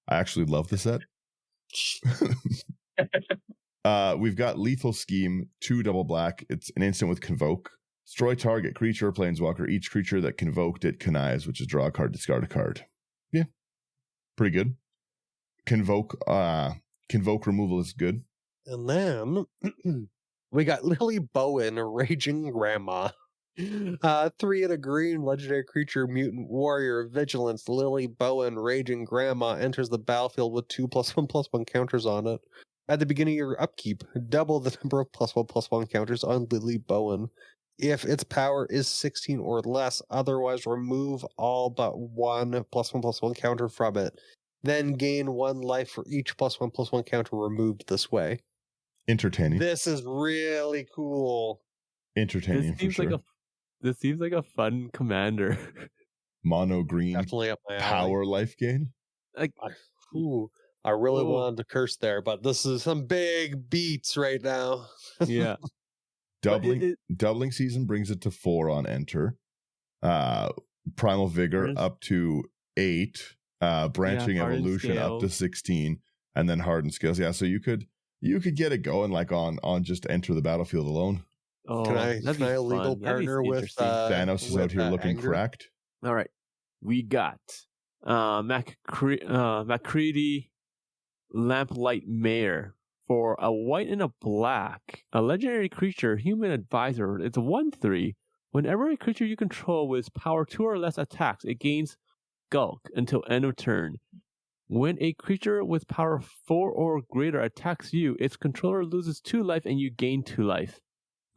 I actually love the set. We've got Lethal Scheme, 2 double black. It's an instant with Convoke. Destroy target creature or planeswalker. Each creature that convoked it connives, which is draw a card, discard a card. Yeah. Pretty good. Convoke removal is good. And then we got Lily Bowen, Raging Grandma. 3 and a green, legendary creature, mutant warrior, vigilance. Lily Bowen, Raging Grandma enters the battlefield with 2 +1/+1 counters on it. At the beginning of your upkeep, double the number of +1/+1 counters on Lily Bowen. If its power is 16 or less, otherwise remove all but 1 +1/+1 counter from it. Then gain 1 life for each +1/+1 counter removed this way. Entertaining. This is really cool. Entertaining for sure. This seems like a fun commander. Mono green. Definitely up my alley. Power life gain. Like, I really wanted to curse there, but this is some big beats right now. yeah. Doubling season brings it to 4 on enter. Primal Vigor up to 8. Branching Evolution up to 16, and then Hardened Scales. Yeah, so you could get it going like on just enter the battlefield alone. Oh, can I illegal partner with Thanos is out here looking anger? cracked. All right, we got Macready, Lamplight Mayor for a white and a black, a legendary creature, human advisor. It's a 1/3. Whenever a creature you control with power 2 or less attacks, it gains Skulk until end of turn. When a creature with power 4 or greater attacks you, its controller loses 2 life and you gain 2 life.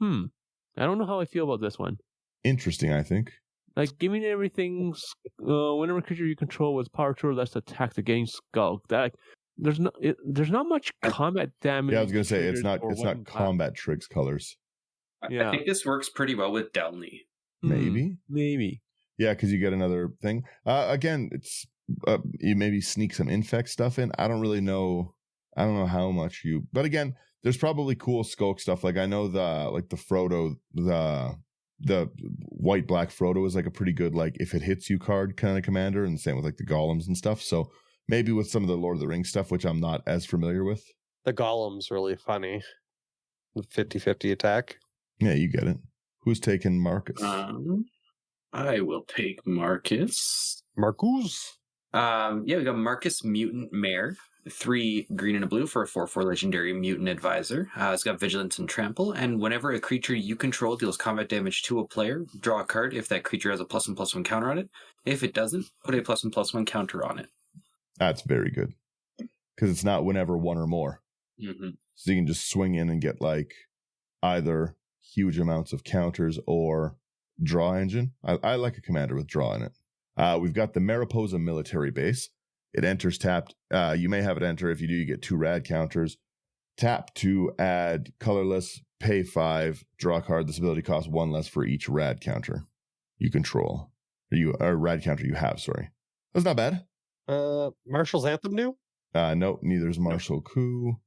I don't know how I feel about this one. Interesting, I think. Like, giving everything, whenever a creature you control with power 2 or less attacks against Skulk, that there's not much combat damage. Yeah, I was gonna say it's not combat tricks colors. Yeah. I think this works pretty well with Downley. Maybe. Yeah, because you get another thing. Again, it's you maybe sneak some infect stuff in. I don't really know. I don't know how much but again, there's probably cool Skulk stuff. Like I know the Frodo, the the white black Frodo is like a pretty good like if it hits you card kind of commander, and same with like the golems and stuff. So maybe with some of the Lord of the Rings stuff, which I'm not as familiar with. The golem's really funny. The 50-50 attack. Yeah, you get it. Who's taking Marcus? I will take Marcus. Marcus. We got Marcus Mutant Mare. 3 green and a blue for a 4/4 legendary mutant advisor. It's got vigilance and trample, and whenever a creature you control deals combat damage to a player, draw a card if that creature has a +1/+1 counter on it. If it doesn't, put a +1/+1 counter on it. That's very good. Because it's not whenever one or more. Mm-hmm. So you can just swing in and get like either huge amounts of counters or draw engine. I like a commander with draw in it. We've got the Mariposa military base. It enters tapped. You may have it enter. If you do, you get 2 rad counters. Tap to add colorless, pay 5, draw a card. This ability costs 1 less for each rad counter you control. Or rad counter you have, sorry. That's not bad. Martial's Anthem new? Nope, neither's Martial Coup.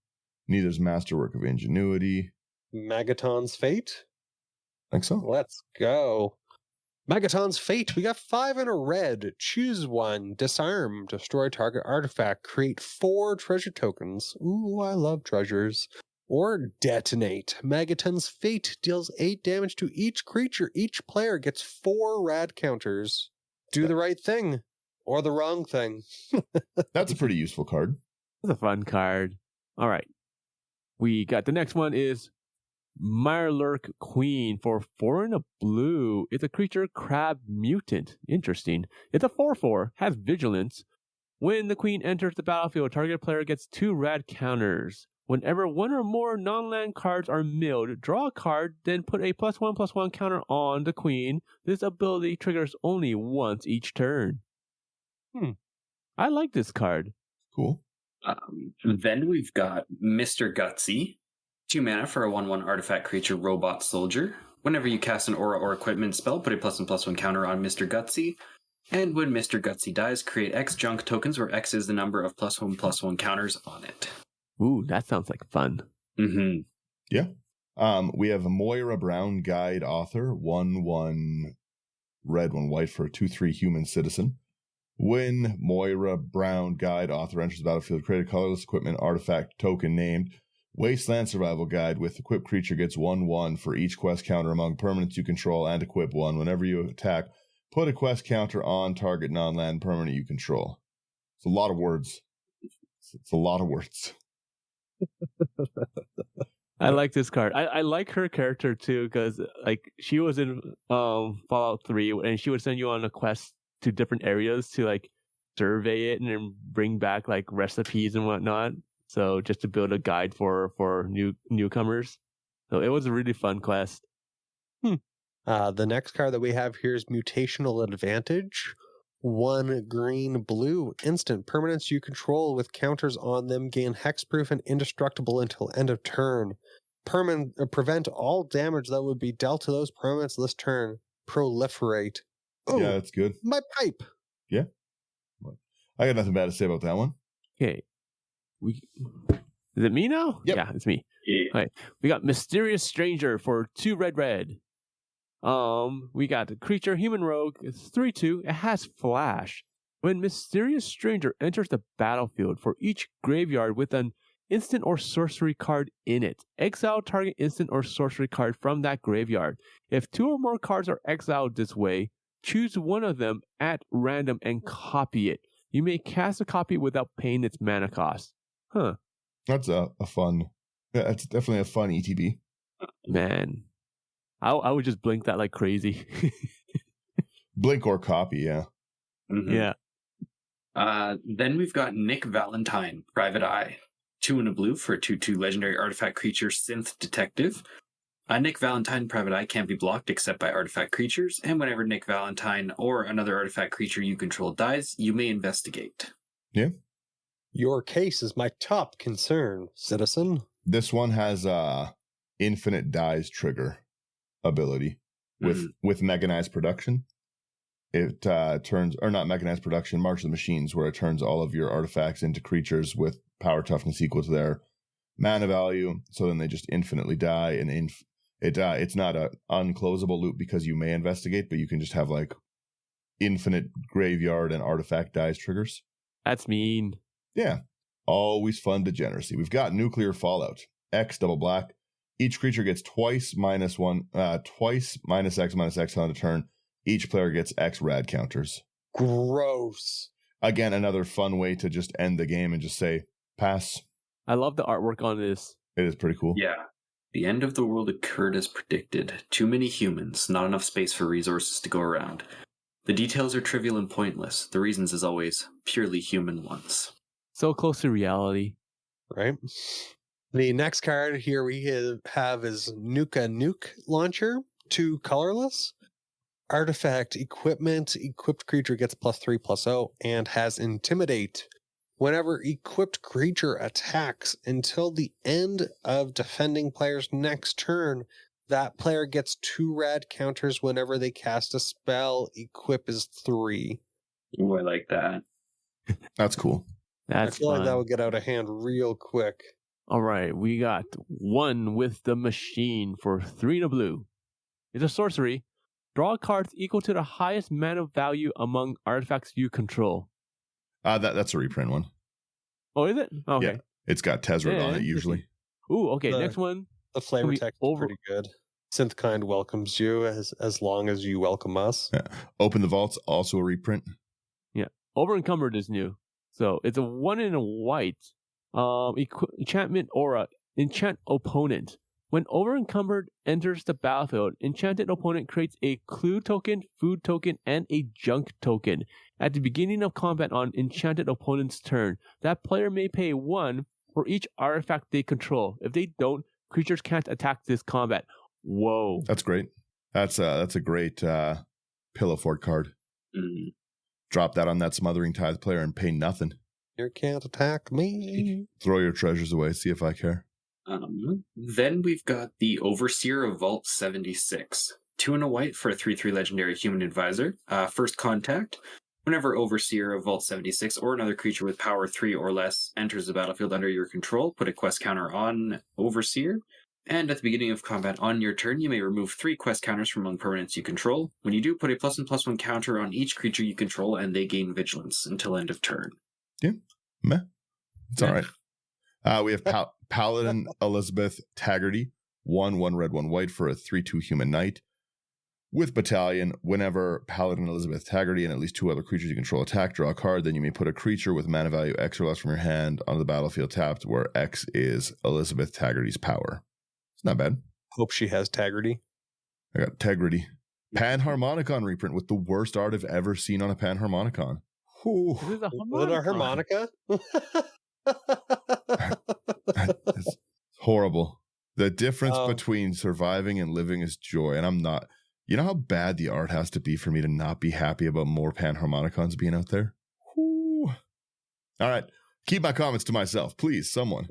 Neither's Masterwork of Ingenuity. Magaton's Fate? I think so. Let's go. Magaton's Fate. We got 5 in a red. Choose 1. Disarm. Destroy target artifact. Create 4 treasure tokens. Ooh, I love treasures. Or detonate. Magaton's Fate deals 8 damage to each creature. Each player gets 4 rad counters. Do the right thing. Or the wrong thing. That's a pretty useful card. That's a fun card. All right. We got the next one is Mirelurk Queen for 4 and a blue. It's a creature crab mutant. Interesting. It's a 4/4, has vigilance. When the queen enters the battlefield, target player gets 2 rad counters. Whenever 1 or more non-land cards are milled, draw a card, then put a +1/+1 counter on the queen. This ability triggers only once each turn. I like this card. Cool. Then we've got Mr. Gutsy. 2 mana for a 1/1 artifact creature robot soldier. Whenever you cast an aura or equipment spell, put a +1/+1 counter on Mr. Gutsy. And when Mr. Gutsy dies, create X junk tokens where X is the number of +1/+1 counters on it. Ooh, that sounds like fun. Mm-hmm. Yeah. We have a Moira Brown Guide author, 1/1 red, 1 white for a 2/3 human citizen. When Moira Brown Guide author enters the battlefield, create a colorless equipment artifact token named Wasteland Survival Guide with equipped creature gets 1/1 for each quest counter among permanents you control and equip 1. Whenever you attack, put a quest counter on target non-land permanent you control. It's a lot of words. It's a lot of words. I like this card. I like her character too because like she was in Fallout 3 and she would send you on a quest to different areas to like survey it and then bring back like recipes and whatnot. So just to build a guide for newcomers. So it was a really fun quest. The next card that we have here is Mutational Advantage. 1 green blue instant permanents you control with counters on them gain hexproof and indestructible until end of turn. Prevent all damage that would be dealt to those permanents this turn. Proliferate. Oh, yeah, that's good. My pipe. Yeah. I got nothing bad to say about that one. Okay. Is it me now? Yep. Yeah, it's me. Yeah. All right. We got Mysterious Stranger for 2 red. We got the creature human rogue. It's 3/2. It has flash. When Mysterious Stranger enters the battlefield, for each graveyard with an instant or sorcery card in it, exile target instant or sorcery card from that graveyard. If 2 or more cards are exiled this way, choose one of them at random and copy it. You may cast a copy without paying its mana cost. Huh. That's a fun. Yeah, that's definitely a fun ETB. Man. I would just blink that like crazy. Blink or copy, yeah. Mm-hmm. Yeah. Then we've got Nick Valentine, Private Eye. 2 and a blue for a 2/2 legendary artifact creature synth detective. Nick Valentine, Private Eye can't be blocked except by artifact creatures, and whenever Nick Valentine or another artifact creature you control dies, you may investigate. Yeah. Your case is my top concern, citizen. This one has infinite dies trigger ability with mechanized production. It turns, or not mechanized production, March of the Machines, where it turns all of your artifacts into creatures with power toughness equal to their mana value. So then they just infinitely die, and It's not a unclosable loop because you may investigate, but you can just have like infinite graveyard and artifact dice triggers. That's mean. Yeah. Always fun degeneracy. We've got nuclear fallout. X double black. Each creature gets twice minus X on a turn. Each player gets X rad counters. Gross. Again, another fun way to just end the game and just say, pass. I love the artwork on this. It is pretty cool. Yeah. The end of the world occurred as predicted. Too many humans, not enough space for resources to go around. The details are trivial and pointless. The reasons, as always, purely human ones. So close to reality. Right. The next card here we have is Nuke Launcher, 2 colorless. Artifact equipment. Equipped creature gets +3/+0 and has Intimidate. Whenever equipped creature attacks until the end of defending player's next turn, that player gets 2 rad counters whenever they cast a spell. Equip is 3. Ooh, I like that. That's cool. That's I feel fun. like that would get out of hand real quick. All right, we got One with the Machine for 3 and a blue. It's a sorcery. Draw cards equal to the highest mana value among artifacts you control. That's a reprint one. Oh, is it? Okay. Yeah. It's got Tezzeret on it usually. Ooh, okay. The- Next one. The flavor we text is pretty good. Synthkind welcomes you as long as you welcome us. Yeah. Open the Vaults, also a reprint. Overencumbered is new. So it's a 1 and a white. Enchantment Aura. Enchant Opponent. When Overencumbered enters the battlefield, enchanted opponent creates a clue token, food token, and a junk token. At the beginning of combat on enchanted opponent's turn, that player may pay 1 for each artifact they control. If they don't, creatures can't attack this combat. Whoa. That's great. That's a great pillow fort card. Mm. Drop that on that Smothering Tithe player and pay nothing. You can't attack me. Throw your treasures away, see if I care. Then we've got the Overseer of Vault 76. 2 and a white for a 3/3 legendary human advisor. First contact. Whenever Overseer of Vault 76 or another creature with power 3 or less enters the battlefield under your control, put a quest counter on Overseer. And at the beginning of combat on your turn, you may remove 3 quest counters from among permanents you control. When you do, put a +1/+1 counter on each creature you control, and they gain vigilance until end of turn. Yeah. Meh. It's all right. We have Paladin Elizabeth Taggarty. 1 red, 1 white for a 3/2 human knight. With Battalion, whenever Paladin Elizabeth Taggarty and at least 2 other creatures you control attack, draw a card, then you may put a creature with mana value X or less from your hand onto the battlefield tapped, where X is Elizabeth Taggarty's power. It's not bad. Hope she has Taggarty. I got Taggarty. Panharmonicon reprint with the worst art I've ever seen on a Panharmonicon. Whew. This is a Was it a harmonica? It's horrible. The difference Oh. between surviving and living is joy. And I'm not, you know how bad the art has to be for me to not be happy about more Panharmonicons being out there? Whew. All right. Keep my comments to myself, please, someone.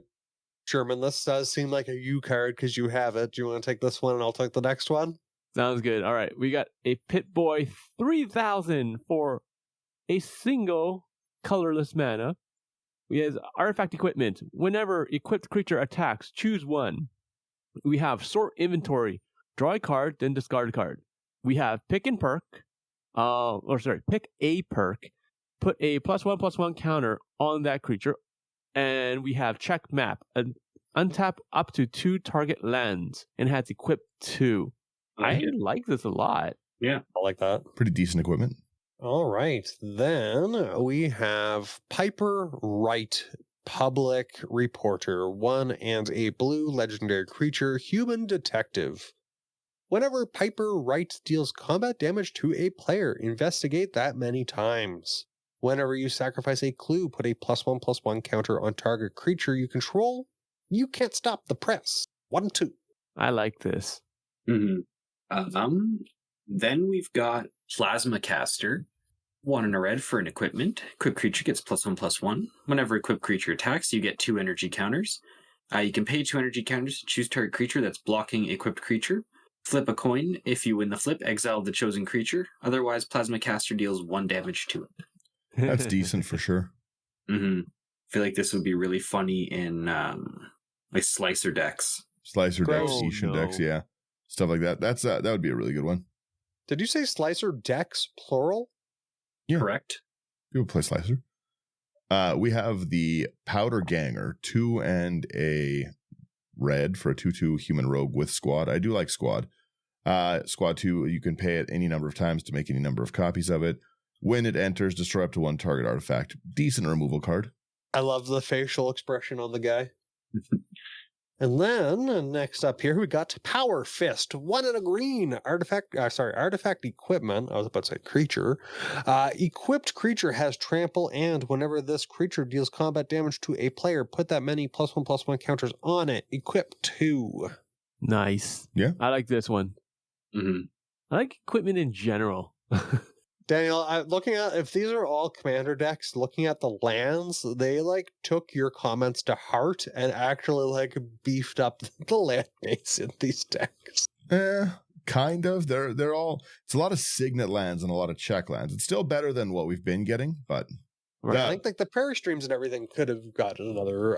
Sherman, this does seem like a U card because you have it. Do you want to take this one and I'll take the next one? Sounds good. All right. We got a Pit Boy 3000 for a single colorless mana. We have artifact equipment. Whenever equipped creature attacks, choose 1. We have sort inventory. Draw a card, then discard a card. We have pick and perk. Pick a perk. Put a +1/+1 counter on that creature. And we have check map. Untap up to 2 target lands and has equipped 2. I like this a lot. Yeah. I like that. Pretty decent equipment. All right. Then we have Piper Wright, Public Reporter, 1 and a blue legendary creature, human detective. Whenever Piper Wright deals combat damage to a player, investigate that many times. Whenever you sacrifice a clue, put a +1/+1 counter on target creature you control. You can't stop the press. 1/2. I like this. Mm-hmm. Then we've got Plasma Caster. 1 and a red for an equipment. Equipped creature gets +1/+1. Whenever equipped creature attacks, you get 2 energy counters. You can pay 2 energy counters to choose target creature that's blocking equipped creature. Flip a coin. If you win the flip, exile the chosen creature. Otherwise, Plasma Caster deals 1 damage to it. That's decent for sure. Mm-hmm. I feel like this would be really funny in like Slicer decks. Slicer decks, Gross. Ishin decks, yeah. stuff like that. That would be a really good one. Did you say Slicer decks, plural? Yeah. Correct. People play Slicer. We have the Powder Ganger, 2 and a red for a 2/2 human rogue with squad. I do like squad. Squad 2, you can pay it any number of times to make any number of copies of it. When it enters, destroy up to 1 target artifact. Decent removal card. I love the facial expression on the guy. And then next up here, we got Power Fist, 1 and a green artifact equipment. I was about to say creature. Equipped creature has trample, and whenever this creature deals combat damage to a player, put that many +1/+1 counters on it. Equip 2. Nice. Yeah. I like this one. Mm-hmm. I like equipment in general. Daniel, looking at, if these are all commander decks, looking at the lands, they like took your comments to heart and actually like beefed up the land base in these decks. Kind of. They're all, it's a lot of signet lands and a lot of check lands. It's still better than what we've been getting, but I think like the Prairie Streams and everything could have gotten another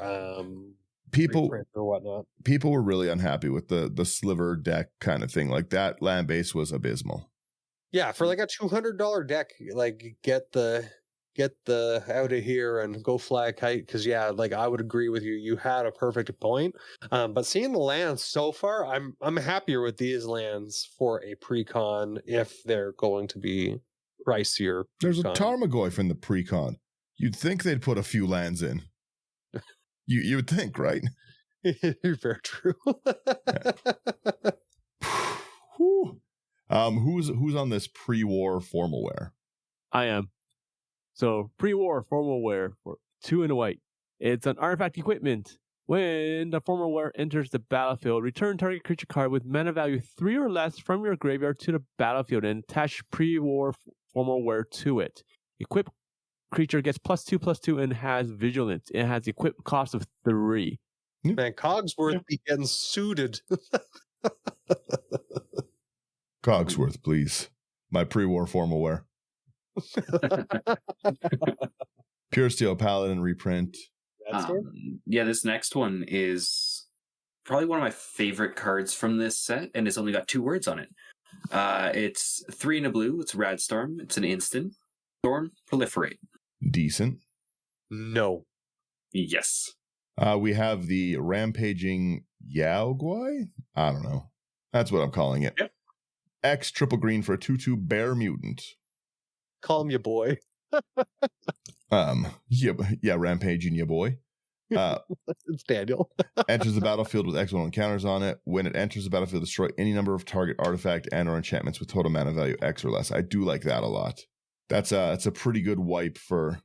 people or whatnot. People were really unhappy with the sliver deck kind of thing. Like that land base was abysmal. Yeah, for like a $200 deck, like get the out of here and go fly a kite. Because yeah, like I would agree with you. You had a perfect point. But seeing the lands so far, I'm happier with these lands for a pre-con if they're going to be pricier. There's a Tarmogoyf in the pre-con. You'd think they'd put a few lands in. You would think, right? Very true. Who's on this pre-war formal wear? I am. So pre-war formal wear for 2 and a white. It's an artifact equipment. When the formal wear enters the battlefield, return target creature card with mana value 3 or less from your graveyard to the battlefield and attach pre-war formal wear to it. Equip creature gets +2/+2 and has vigilance. It has equip cost of 3. Man, Cogsworth be getting suited. Cogsworth, please. My pre-war formal wear. Pure Steel Paladin reprint. This next one is probably one of my favorite cards from this set, and it's only got 2 words on it. It's 3 and a blue. It's Radstorm. It's an instant. Storm, proliferate. Decent. No. Yes. We have the Rampaging Yaoguai? I don't know. That's what I'm calling it. Yep. X triple green for a 2/2 bear mutant. Call him your boy. Yeah, Rampaging ya boy. It's Daniel. Enters the battlefield with X1 counters on it. When it enters the battlefield, destroy any number of target artifact and or enchantments with total mana value X or less. I do like that a lot. That's a pretty good wipe for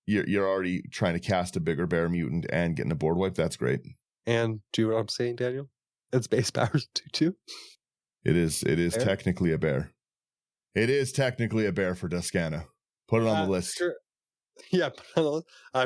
you're already trying to cast a bigger bear mutant and getting a board wipe. That's great. And do you know what I'm saying, Daniel? It's base powers 2/2. It is bear? Technically a bear. It is technically a bear for Descana. Put it on the list. Sure. Yeah,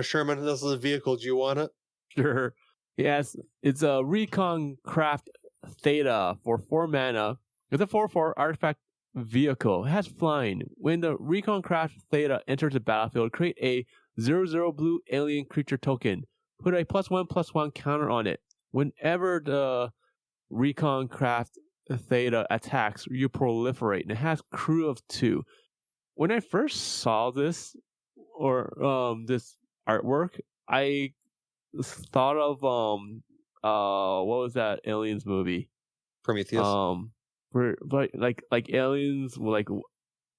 Sherman, this is a vehicle. Do you want it? Sure. Yes, it's a Recon Craft Theta for 4 mana. It's a 4/4 artifact vehicle. It has flying. When the Recon Craft Theta enters the battlefield, create a 0/0 blue alien creature token. Put a +1/+1 counter on it. Whenever the Recon Craft Theta attacks, you proliferate, and it has crew of 2. When I first saw this this artwork, I thought of what was that Aliens movie? Prometheus. Like Aliens, like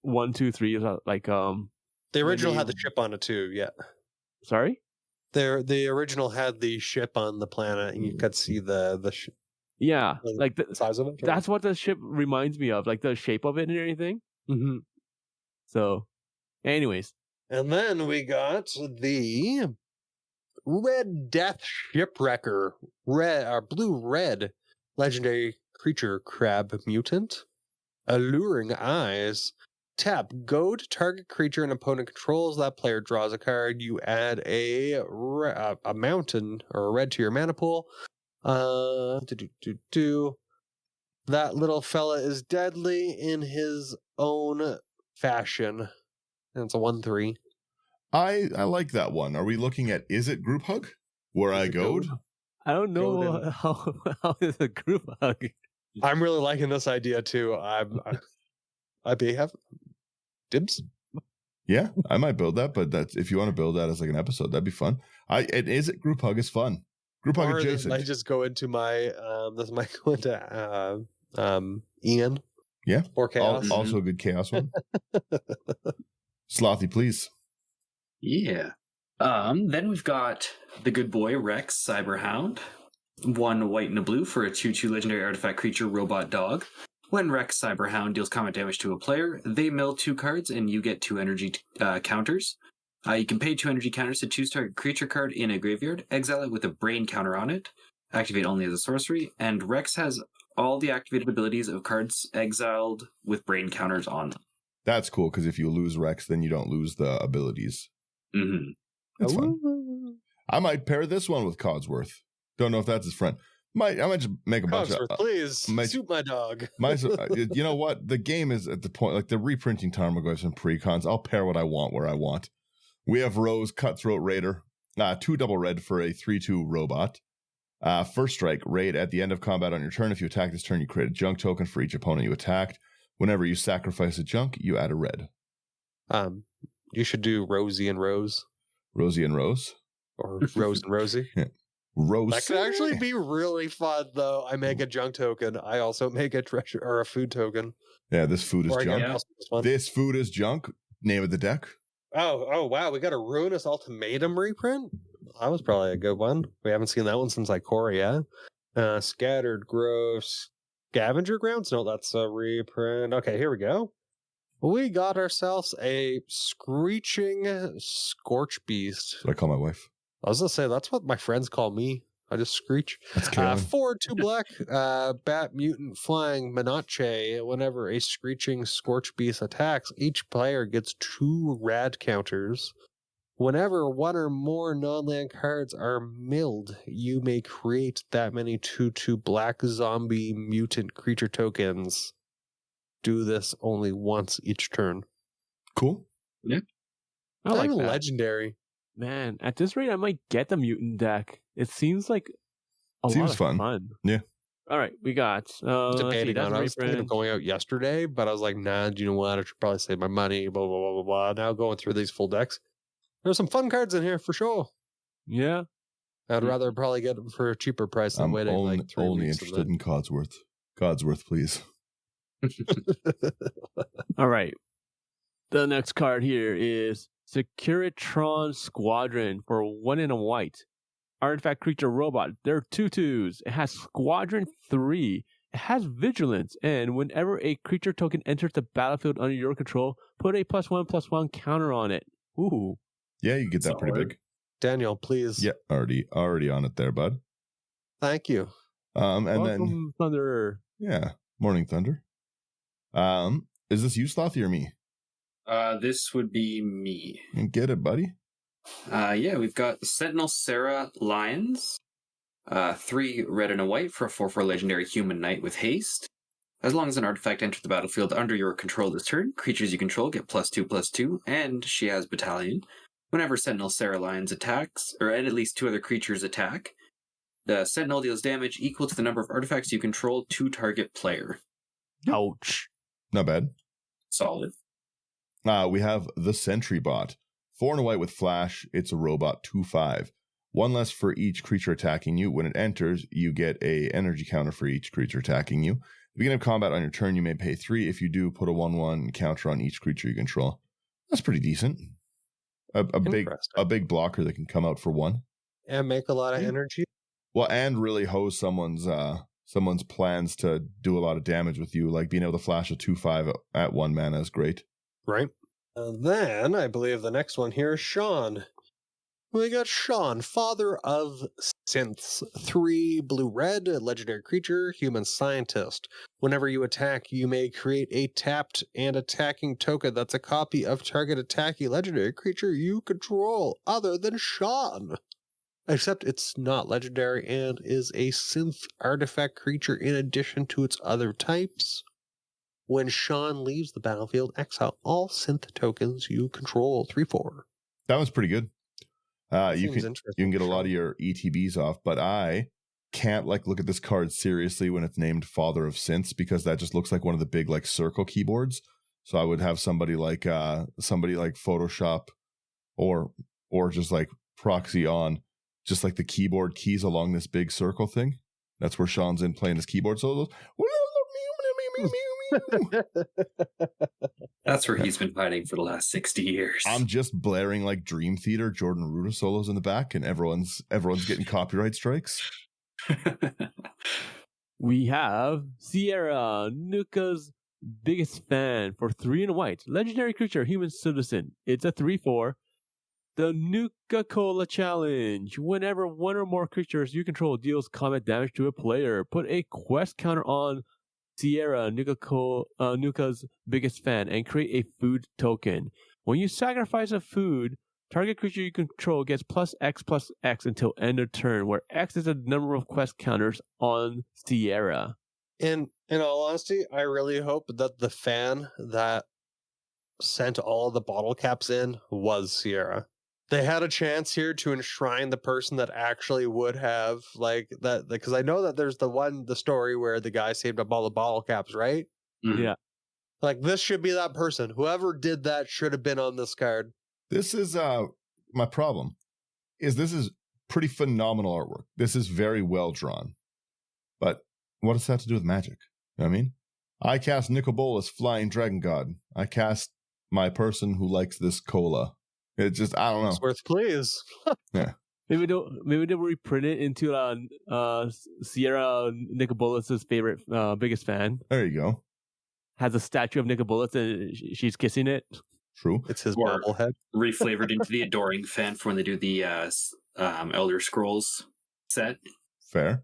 1, 2, 3 is like the original had the ship on it too. Yeah. Sorry. The original had the ship on the planet, and you could see the yeah, like the size of it. Right? That's what the ship reminds me of, like the shape of it and everything. Mm-hmm. So, anyways, and then we got the Red Death Shipwrecker, blue-red legendary creature crab mutant, alluring eyes. Tap, go to target creature an opponent controls. That player draws a card. You add a mountain or a red to your mana pool. That little fella is deadly in his own fashion. And it's a 1/3. I like that one. Are we looking at Is It Group Hug? Where I goad? I don't know how is a group hug. I'm really liking this idea too. I'd be have dibs. Yeah, I might build that, but that's if you want to build that as like an episode, that'd be fun. Group hug is fun. Group hug Or this adjacent. might just go into my this might go into Ian. Yeah. Or chaos. Also a good chaos one. Slothy, please. Yeah. Then we've got the good boy Rex Cyberhound. 1 white and a blue for a 2/2 legendary artifact creature robot dog. When Rex Cyberhound deals combat damage to a player, they mill 2 cards and you get 2 energy counters. You can pay 2 energy counters to choose target creature card in a graveyard, exile it with a brain counter on it, activate only as a sorcery, and Rex has all the activated abilities of cards exiled with brain counters on them. That's cool, because if you lose Rex, then you don't lose the abilities. Mm-hmm. That's fun. I might pair this one with Codsworth. Don't know if that's his friend. I might just make a bunch of... please, suit my dog. You know what? The game is at the point, like the reprinting Tarmogoyfs and precons, I'll pair what I want where I want. We have Rose, Cutthroat Raider, 2 double red for a 3/2 robot. First strike, raid at the end of combat on your turn. If you attack this turn, you create a junk token for each opponent you attacked. Whenever you sacrifice a junk, you add a red. You should do Rosie and Rose. Rosie and Rose? Or Rose and Rosie. Yeah. Rose. That could actually be really fun, though. I make a junk token. I also make a treasure or a food token. Yeah, this food is junk. This food is junk. Name of the deck. Oh, wow. We got a Ruinous Ultimatum reprint? That was probably a good one. We haven't seen that one since Ikoria. Scattered Grove Scavenger Grounds? No, that's a reprint. Okay, here we go. We got ourselves a Screeching Scorch Beast. That's what I call my wife. I was going to say, that's what my friends call me. I just screech. That's 4 2 black, bat mutant flying Menache. Whenever a Screeching Scorch Beast attacks, each player gets 2 rad counters. Whenever 1 or more non-land cards are milled, you may create that many 2/2 black zombie mutant creature tokens. Do this only once each turn. Cool. Yeah. I like that. Legendary. Man, at this rate, I might get the mutant deck. It seems like Seems lot of fun. Yeah. All right, we got. Debating on. I was thinking of going out yesterday, but I was like, nah. Do you know what? I should probably save my money. Blah blah blah blah blah. Now going through these full decks, there's some fun cards in here for sure. Yeah. I'd rather probably get them for a cheaper price than waiting like 3 only weeks. Interested in Codsworth. Codsworth, please. All right. The next card here is Securitron Squadron for 1 and a white. Artifact creature robot. There are 2/2s. It has Squadron 3. It has Vigilance. And whenever a creature token enters the battlefield under your control, put a +1/+1 counter on it. Ooh. Yeah, you get that pretty big. Daniel, please. Yeah, already on it there, bud. Thank you. And Welcome, then Thunderer. Yeah, Morning Thunder. Is this you, Slothy, or me? This would be me. Get it, buddy. Yeah, we've got Sentinel Sarah Lions. 3 red and a white for a 4/4 legendary human knight with haste. As long as an artifact enters the battlefield under your control this turn, creatures you control get +2/+2, and she has Battalion. Whenever Sentinel Sarah Lions attacks, or at least 2 other creatures attack, the Sentinel deals damage equal to the number of artifacts you control to target player. Ouch. Not bad. Solid. We have the Sentry Bot. 4 and a white with flash. It's a robot 2/5. 1 less for each creature attacking you. When it enters, you get a energy counter for each creature attacking you. At the beginning of combat on your turn, you may pay 3. If you do, put a 1/1 counter on each creature you control. That's pretty decent. A big blocker that can come out for 1. And make a lot of energy. Well, and really hose someone's plans to do a lot of damage with you, like being able to flash a 2/5 at 1 mana is great. Right. Then I believe the next one here is Sean. We got Sean, Father of Synths. 3 blue-red, legendary creature, human scientist. Whenever you attack, you may create a tapped and attacking token that's a copy of target attacking legendary creature you control, other than Sean. Except it's not legendary and is a synth artifact creature in addition to its other types. When Sean leaves the battlefield, exile all synth tokens you control. 3/4. That was pretty good. You can get a lot of your ETBs off, but I can't like look at this card seriously when it's named Father of Synths, because that just looks like one of the big like circle keyboards. So I would have somebody like Photoshop or just like proxy on just like the keyboard keys along this big circle thing. That's where Sean's in playing his keyboard solos. That's where he's been fighting for the last 60 years. I'm just blaring like Dream Theater Jordan Rudess solos in the back, and everyone's getting copyright strikes. We have Sierra, Nuka's biggest fan, for 3 and a white. Legendary creature, human citizen. It's a 3/4. The Nuka-Cola Challenge. Whenever one or more creatures you control deals combat damage to a player, put a quest counter on Sierra, Nuka's biggest fan, and create a food token. When you sacrifice a food, target creature you control gets +X until end of turn, where X is the number of quest counters on Sierra. In all honesty, I really hope that the fan that sent all of the bottle caps in was Sierra. They had a chance here to enshrine the person that actually would have like that, because I know that there's the story where the guy saved up all the bottle caps, right? Mm-hmm. Yeah. Like this should be that person. Whoever did that should have been on this card. This is my problem. This is pretty phenomenal artwork. This is very well drawn. But what does that have to do with Magic? You know what I mean? I cast Nicobolus, Flying Dragon God. I cast my person who likes this cola. It's just, I don't know. It's worth please. Yeah. Maybe they'll reprint it into Sierra, Nicobolas' favorite, biggest fan. There you go. Has a statue of Nicobolas and she's kissing it. True. It's his Or bobblehead. Reflavored into the Adoring fan for when they do the Elder Scrolls set. Fair.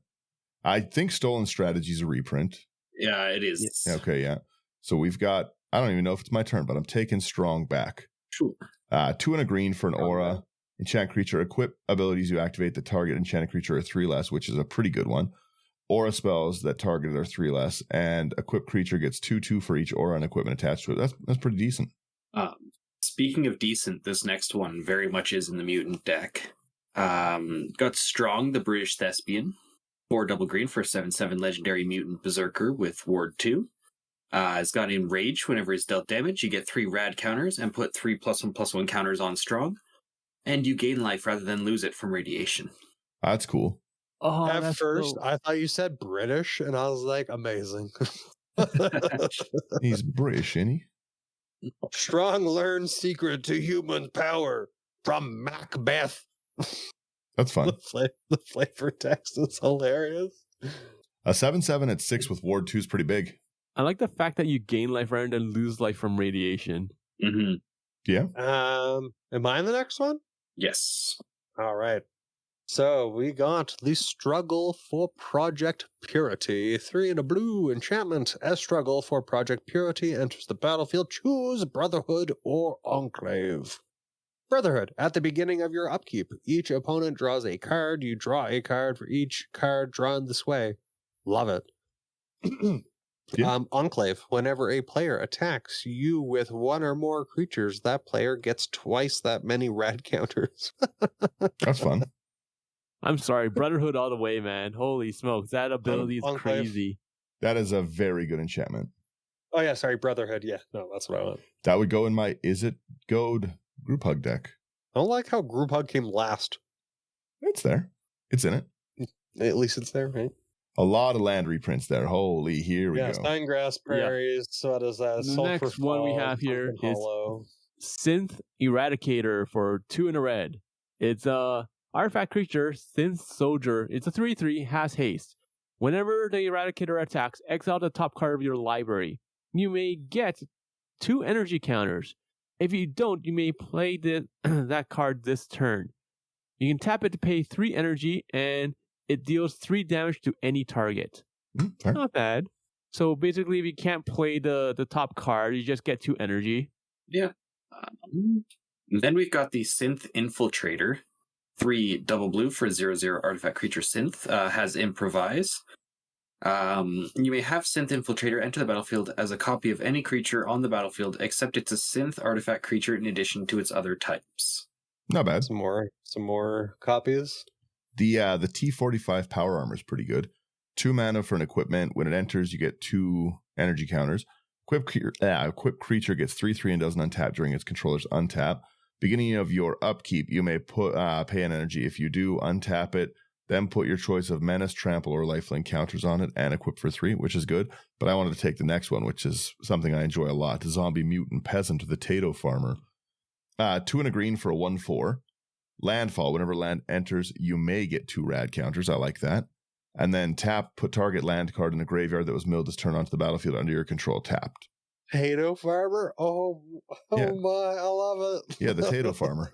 I think Stolen Strategy is a reprint. Yeah, it is. Okay, yeah. So we've got, I don't even know if it's my turn, but I'm taking Strong back. Sure. 2 and a green for an aura. Enchant creature, equip abilities you activate that target enchanted creature are 3 less, which is a pretty good one. Aura spells that targeted are 3 less, and equipped creature gets 2/2 for each aura and equipment attached to it. That's pretty decent. Speaking of decent, this next one very much is in the mutant deck. Got Strong, the British Thespian. 4 double green for a 7/7 legendary mutant berserker with ward 2. It's got Enrage. Whenever it's dealt damage, you get 3 rad counters and put 3 +1/+1 counters on Strong. And you gain life rather than lose it from radiation. That's cool. Oh, At first, I thought you said British, and I was like, amazing. He's British, ain't he? Strong learns secret to human power from Macbeth. That's fun. The flavor text is hilarious. A 7/7 at 6 with ward 2 is pretty big. I like the fact that you gain life rather than lose life from radiation. Mm-hmm. Yeah. Am I in the next one? Yes. All right. So we got the Struggle for Project Purity. 3 and a blue enchantment. As Struggle for Project Purity enters the battlefield, choose Brotherhood or Enclave. Brotherhood. At the beginning of your upkeep, each opponent draws a card. You draw a card for each card drawn this way. Love it. Yeah. Enclave. Whenever a player attacks you with 1 or more creatures, that player gets twice that many rad counters. That's fun. I'm sorry, Brotherhood all the way, man. Holy smokes, that ability is Enclave. crazy. That is a very good enchantment. Oh yeah, sorry, Brotherhood. Yeah, no, that's what I want. That would go in my Is It Goad group hug deck. I don't like how Group Hug came last. It's there. It's in it. At least it's there, right? A lot of land reprints there. Holy, here we go. Spinegrass Prairies. So what is that? The Sulphur next one we Fall, have here Pumpkin is Hollow. Synth Eradicator for 2 and a red. It's a artifact creature, Synth Soldier. It's a 3/3, has haste. Whenever the Eradicator attacks, exile the top card of your library. You may get 2 energy counters. If you don't, you may play that card this turn. You can tap it to pay 3 energy, and it deals 3 damage to any target. Fair. Not bad. So basically, if you can't play the top card, you just get 2 energy. Yeah. Then we've got the Synth Infiltrator. 3 double blue for 0/0 artifact creature synth. Has Improvise. You may have Synth Infiltrator enter the battlefield as a copy of any creature on the battlefield, except it's a synth artifact creature in addition to its other types. Not bad. Some more copies. The T45 power armor is pretty good. 2 mana for an equipment. When it enters, you get 2 energy counters. Equipped creature gets 3/3 and doesn't untap during its controller's untap. Beginning of your upkeep, you may pay an energy. If you do, untap it, then put your choice of menace, trample, or lifelink counters on it and equip for 3, which is good. But I wanted to take the next one, which is something I enjoy a lot. The Zombie Mutant Peasant, the Tato Farmer. 2 and a green for a 1/4. Landfall. Whenever land enters, you may get 2 rad counters. I like that. And then tap, put target land card in a graveyard that was milled this turn onto the battlefield under your control tapped. Tato Farmer? Oh Yeah. my, I love it. Yeah, the Tato Farmer.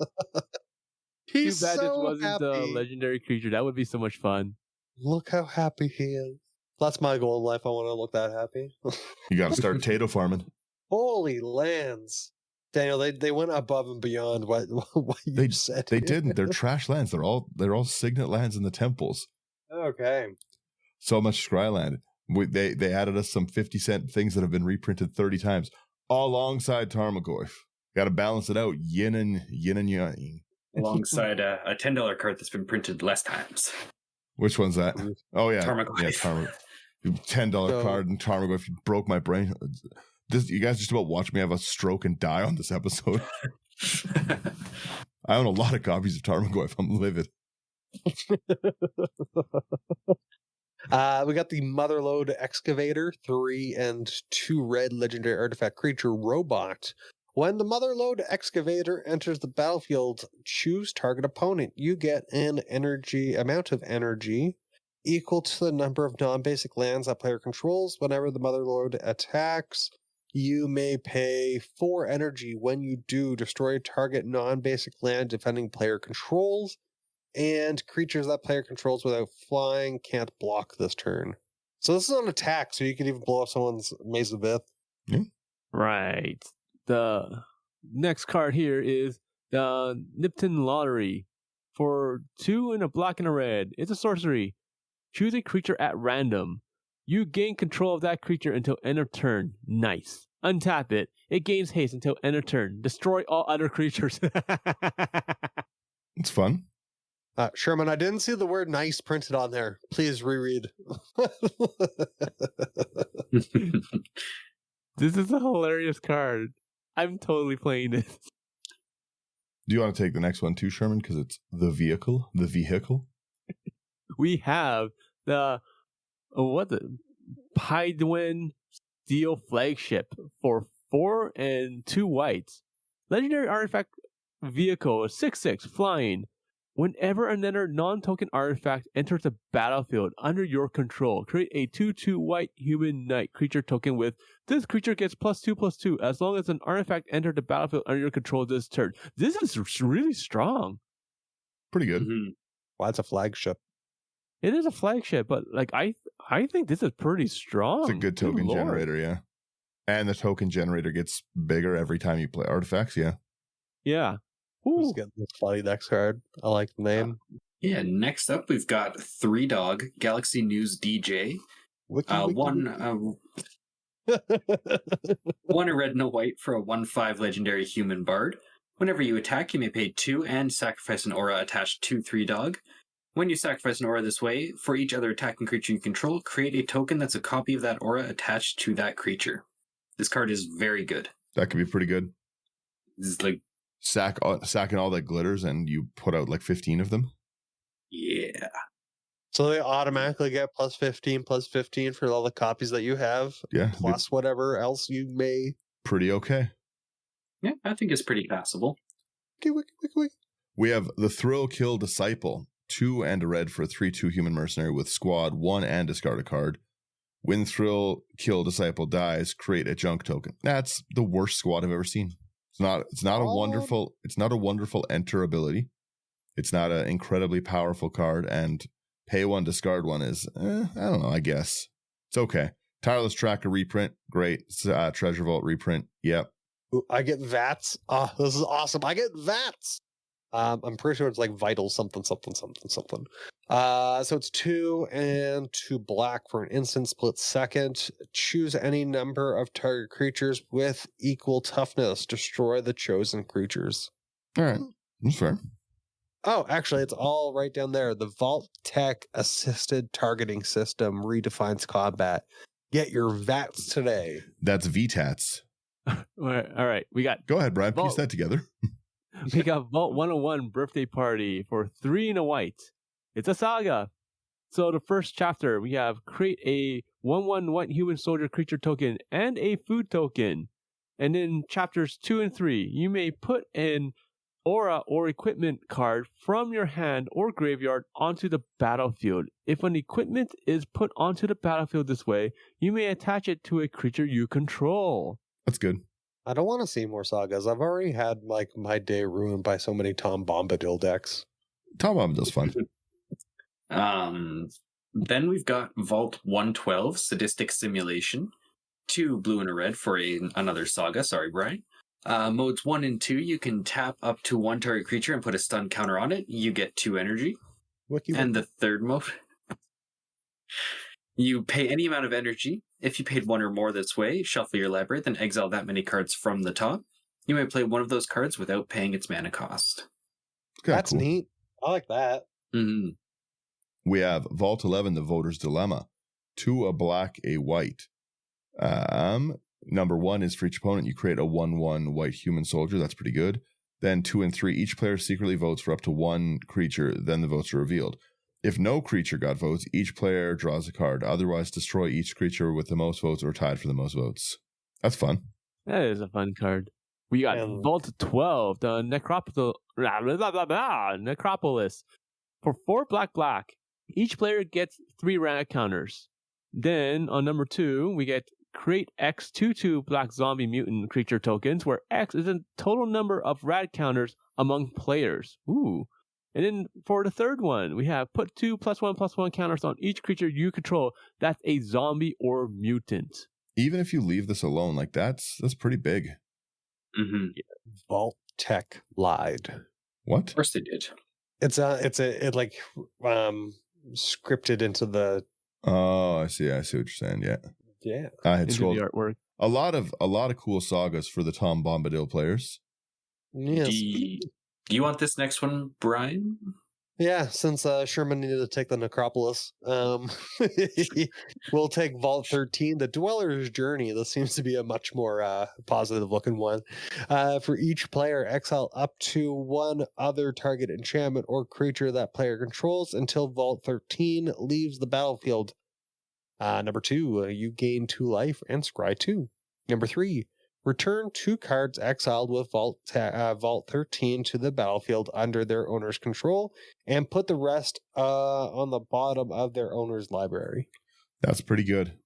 He's Too bad so this wasn't happy. the legendary creature. That would be so much fun. Look how happy he is. That's my goal in life. I want to look that happy. You got to start Tato farming. Holy lands. Daniel, they went above and beyond what you said. They didn't. They're trash lands. They're all signet lands in the temples. Okay. So much Scryland. They added us some 50-cent things that have been reprinted 30 times alongside Tarmogoyf. Got to balance it out. Yin and yang. Alongside a $10 card that's been printed less times. Which one's that? Oh yeah, Tarmogoyf. Yeah, $10 card and Tarmogoyf. You broke my brain. You guys just about watch me have a stroke and die on this episode. I own a lot of copies of Tarmogoyf. I'm livid. We got the Motherlode Excavator, 3 and 2 red legendary artifact creature robot. When the Motherlode Excavator enters the battlefield, choose target opponent. You get an amount of energy equal to the number of non-basic lands that player controls. Whenever the Motherlode attacks, you may pay 4 energy. When you do, destroy target non-basic land defending player controls. And creatures that player controls without flying can't block this turn. So this is on attack, so you can even blow up someone's Maze of Ith. Yeah. Right. The next card here is the Nipton Lottery. For 2 and a black and a red, it's a sorcery. Choose a creature at random. You gain control of that creature until end of turn. Nice. Untap it. It gains haste until end of turn. Destroy all other creatures. It's fun. Sherman, I didn't see the word nice printed on there. Please reread. This is a hilarious card. I'm totally playing it. Do you want to take the next one too, Sherman? Because it's the vehicle. We have the Pydwin Steel Flagship for 4 and 2 whites. Legendary artifact vehicle, 6/6 flying. Whenever another non-token artifact enters the battlefield under your control, create a 2/2 white human knight creature token with this creature gets +2/+2 as long as an artifact entered the battlefield under your control this turn. This is really strong. Pretty good. Mm-hmm. Well, that's a flagship. It is a flagship, but like I think this is pretty strong. It's a good token generator, yeah. And the token generator gets bigger every time you play artifacts, yeah. Yeah. Who's getting this funny next card? I like the name. Yeah, next up we've got 3 Dog Galaxy News DJ. One a red and a white for a 1/5 legendary human bard. Whenever you attack, you may pay 2 and sacrifice an aura attached to 3 Dog. When you sacrifice an aura this way, for each other attacking creature you control, create a token that's a copy of that aura attached to that creature. This card is very good. That could be pretty good. This is like sacking all that glitters and you put out like 15 of them. Yeah. So they automatically get +15 for all the copies that you have. Yeah. Plus whatever else you may. Pretty okay. Yeah, I think it's pretty passable. We have the Thrill Kill Disciple. 2 and a red for a 3/2 human mercenary with squad, 1 and discard a card. When Thrill Kill Disciple dies, create a junk token. That's the worst squad I've ever seen. It's not a wonderful enter ability. It's not an incredibly powerful card, and pay 1, discard 1 is, I don't know, I guess. It's okay. Tireless Tracker reprint, great. Treasure Vault reprint, yep. Ooh, I get VATS. This is awesome. I get VATS. I'm pretty sure it's like vital something. So it's 2 and 2 black for an instant split second. Choose any number of target creatures with equal toughness. Destroy the chosen creatures. All right. That's fair. Oh, actually, it's all right down there. The Vault Tech Assisted Targeting System redefines combat. Get your VATS today. That's VTATs. All right. We got Go ahead, Brian. Vault. Piece that together. We got Vault 101 Birthday Party for 3 and a white. It's a saga. So the first chapter, we have create a 1/1 white human soldier creature token and a food token. And in chapters 2 and 3, you may put an aura or equipment card from your hand or graveyard onto the battlefield. If an equipment is put onto the battlefield this way, you may attach it to a creature you control. That's good. I don't want to see more sagas. I've already had like my day ruined by so many Tom Bombadil decks. Tom Bombadil's fun. Then we've got Vault 112 Sadistic Simulation. 2 blue and a red for another saga. Sorry, Brian. Modes 1 and 2, you can tap up to 1 target creature and put a stun counter on it. You get 2 energy. And the third mode, you pay any amount of energy. If you paid 1 or more this way, shuffle your library, then exile that many cards from the top. You may play one of those cards without paying its mana cost. That's cool. Neat. I like that. Mm-hmm. We have Vault 11, The Voter's Dilemma. 2 a black, a white. Number 1 is for each opponent, you create a 1/1 white human soldier. That's pretty good. Then 2 and 3, each player secretly votes for up to 1 creature, then the votes are revealed. If no creature got votes, each player draws a card. Otherwise, destroy each creature with the most votes or tied for the most votes. That's fun. That is a fun card. We got Vault 12, the Necropolis. For 4 black, each player gets 3 rad counters. Then on number 2, we get create X 2/2 black zombie mutant creature tokens, where X is the total number of rad counters among players. Ooh. And then for the third one, we have put 2 +1/+1 counters on each creature you control. That's a zombie or mutant. Even if you leave this alone, like that's pretty big. Mm-hmm. Vault Tech lied. What? Of course they did. It's scripted into the. Oh, I see what you're saying. Yeah. I had scrolled the artwork. a lot of cool sagas for the Tom Bombadil players. Yes. Do you want this next one, Brian? Yeah, since Sherman needed to take the Necropolis, we'll take Vault 13, the Dweller's Journey. This seems to be a much more positive looking one. For each player, exile up to 1 other target enchantment or creature that player controls until Vault 13 leaves the battlefield. Number 2, you gain 2 life and scry 2. Number 3, return 2 cards exiled with Vault 13 to the battlefield under their owner's control and put the rest on the bottom of their owner's library. That's pretty good.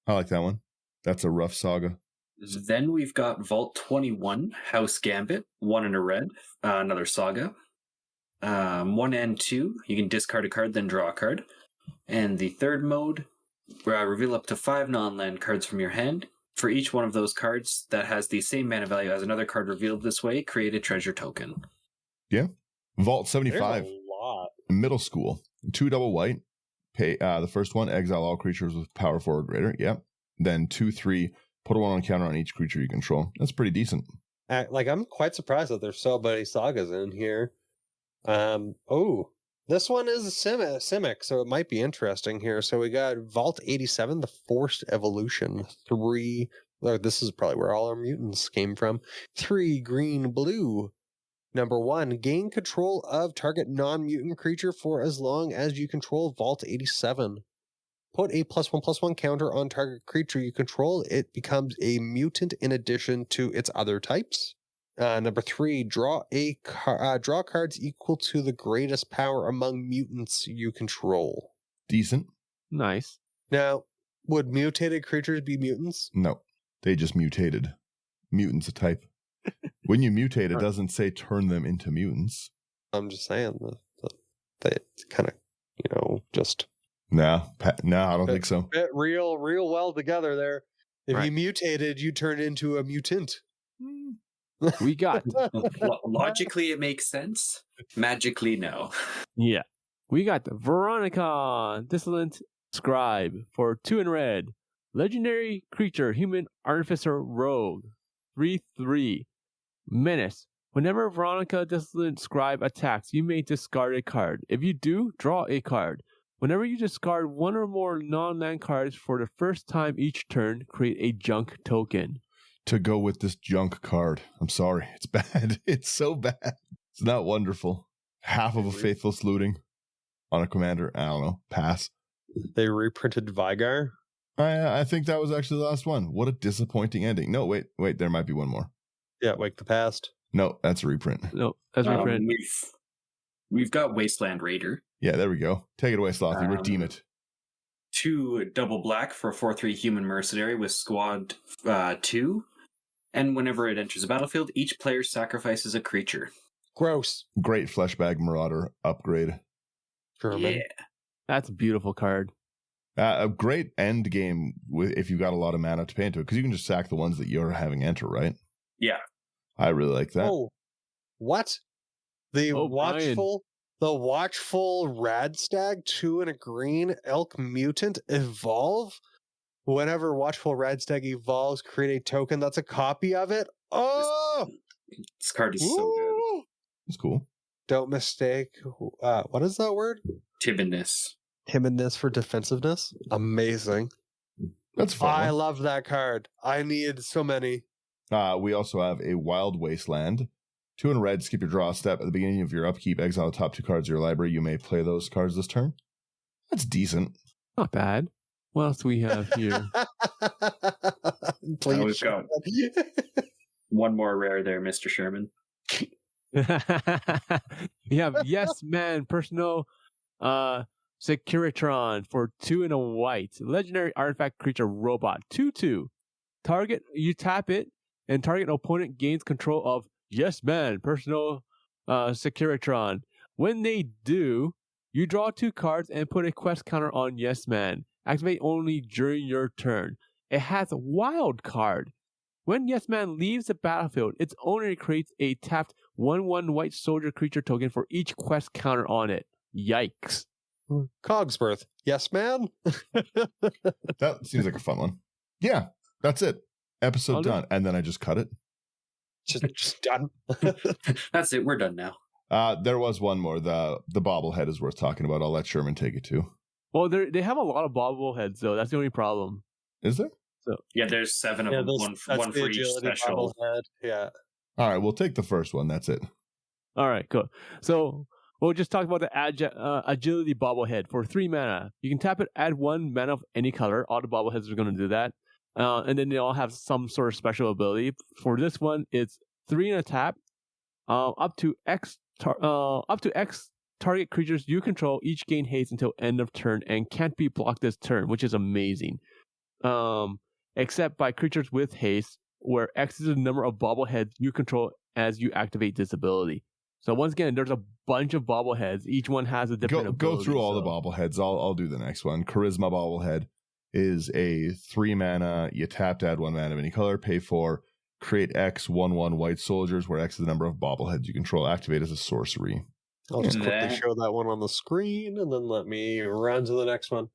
I like that one. That's a rough saga. Then we've got Vault 21, House Gambit, 1 and a red, another saga. 1 and 2, you can discard a card, then draw a card. And the third mode, reveal up to 5 non-land cards from your hand. For each one of those cards that has the same mana value as another card revealed this way, create a treasure token. Yeah. Vault 75. There's a lot. Middle School. 2 double white. Pay the first one, exile all creatures with power 4 or greater. Yep. Then 2/3, put a 1 on counter on each creature you control. That's pretty decent. I'm quite surprised that there's so many sagas in here. This one is a Simic, so it might be interesting here. So we got Vault 87, the Forced Evolution. 3, this is probably where all our mutants came from. 3 green, blue. Number 1, gain control of target non-mutant creature for as long as you control Vault 87. Put a +1/+1 counter on target creature you control. It becomes a mutant in addition to its other types. Number 3, draw cards equal to the greatest power among mutants you control. Decent. Nice. Now, would mutated creatures be mutants? No, they just mutated. Mutant's a type. When you mutate, it doesn't say turn them into mutants. I'm just saying that kind of, just... No, I don't think so. Fit real well together there. If you mutated, you turn into a mutant. We got... Logically, it makes sense. Magically, no. Yeah. We got the Veronica, Dissolent Scribe for 2 in red. Legendary creature, human artificer rogue. 3/3. Menace. Whenever Veronica Dissolent Scribe attacks, you may discard a card. If you do, draw a card. Whenever you discard one or more non-land cards for the first time each turn, create a junk token. To go with this junk card. I'm sorry. It's bad. It's so bad. It's not wonderful. Half of a Faithless Looting on a commander. I don't know. Pass. They reprinted Vigar. I think that was actually the last one. What a disappointing ending. No, wait. There might be one more. Yeah, Wake the Past. No, that's a reprint. No, that's a reprint. We've got Wasteland Raider. Yeah, there we go. Take it away, Slothy. Redeem it. 2 double black for a 4/3 human mercenary with squad 2. And whenever it enters the battlefield, each player sacrifices a creature. Gross. Great Fleshbag Marauder upgrade. German. Yeah. That's a beautiful card. A great end game if you got a lot of mana to pay into it, because you can just sack the ones that you're having enter, right? Yeah. I really like that. Oh, what? The watchful Radstag 2 and a green elk mutant evolve. Whenever watchful Radstag evolves, create a token that's a copy of it. Oh, this card is so good. It's cool. Don't mistake. What is that word? Timidness For defensiveness. Amazing. That's fun. I love that card. I need so many. We also have a Wild Wasteland. 2 in a red, skip your draw step. At the beginning of your upkeep, exile the top 2 cards of your library. You may play those cards this turn. That's decent. Not bad. What else do we have here? Please. We've got one more rare there, Mr. Sherman. We have Yes Man Personal Securitron for 2 and a white. Legendary artifact creature robot. 2/2. Target, you tap it, and target opponent gains control of Yes Man Personal Securitron. When they do, you draw 2 cards and put a quest counter on Yes Man. Activate only during your turn. It has a wild card. When Yes Man leaves the battlefield, its owner creates a tapped 1/1 white soldier creature token for each quest counter on it. Yikes. Cogsworth. Yes, man. That seems like a fun one. Yeah, that's it. Episode done. And then I just cut it. Just done. That's it. We're done now. There was one more. The bobblehead is worth talking about. I'll let Sherman take it too. Well, they have a lot of bobbleheads, though. That's the only problem. Is there? So yeah, there's 7 of them. One for each special. Yeah. All right, we'll take the first one. That's it. All right, cool. So we'll just talk about the agility bobblehead for 3 mana. You can tap it, add 1 mana of any color. All the bobbleheads are going to do that. And then they all have some sort of special ability. For this one, it's 3 and a tap. Up to X target creatures you control each gain haste until end of turn and can't be blocked this turn, which is amazing. Except by creatures with haste, where X is the number of bobbleheads you control as you activate this ability. So once again, there's a bunch of bobbleheads. Each one has a different ability. Go through all the bobbleheads. I'll do the next one. Charisma bobblehead is a 3 mana. You tap to add 1 mana of any color. Pay for create X 1/1 white soldiers, where X is the number of bobbleheads you control. Activate as a sorcery. I'll just quickly show that one on the screen, and then let me run to the next one.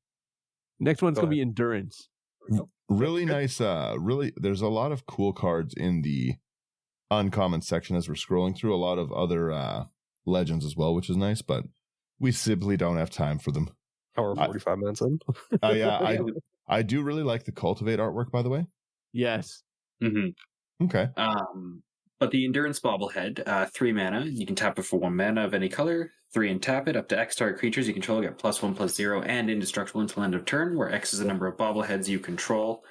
Next one's going to be Endurance. Really nice. There's a lot of cool cards in the uncommon section as we're scrolling through. A lot of other legends as well, which is nice, but we simply don't have time for them. Hour 45 minutes in. I do really like the Cultivate artwork, by the way. Yes. Mm-hmm. Okay. But the Endurance bobblehead, 3 mana. You can tap it for 1 mana of any color. 3 and tap it. Up to X target creatures you control get +1/+0 and indestructible until end of turn, where X is the number of bobbleheads you control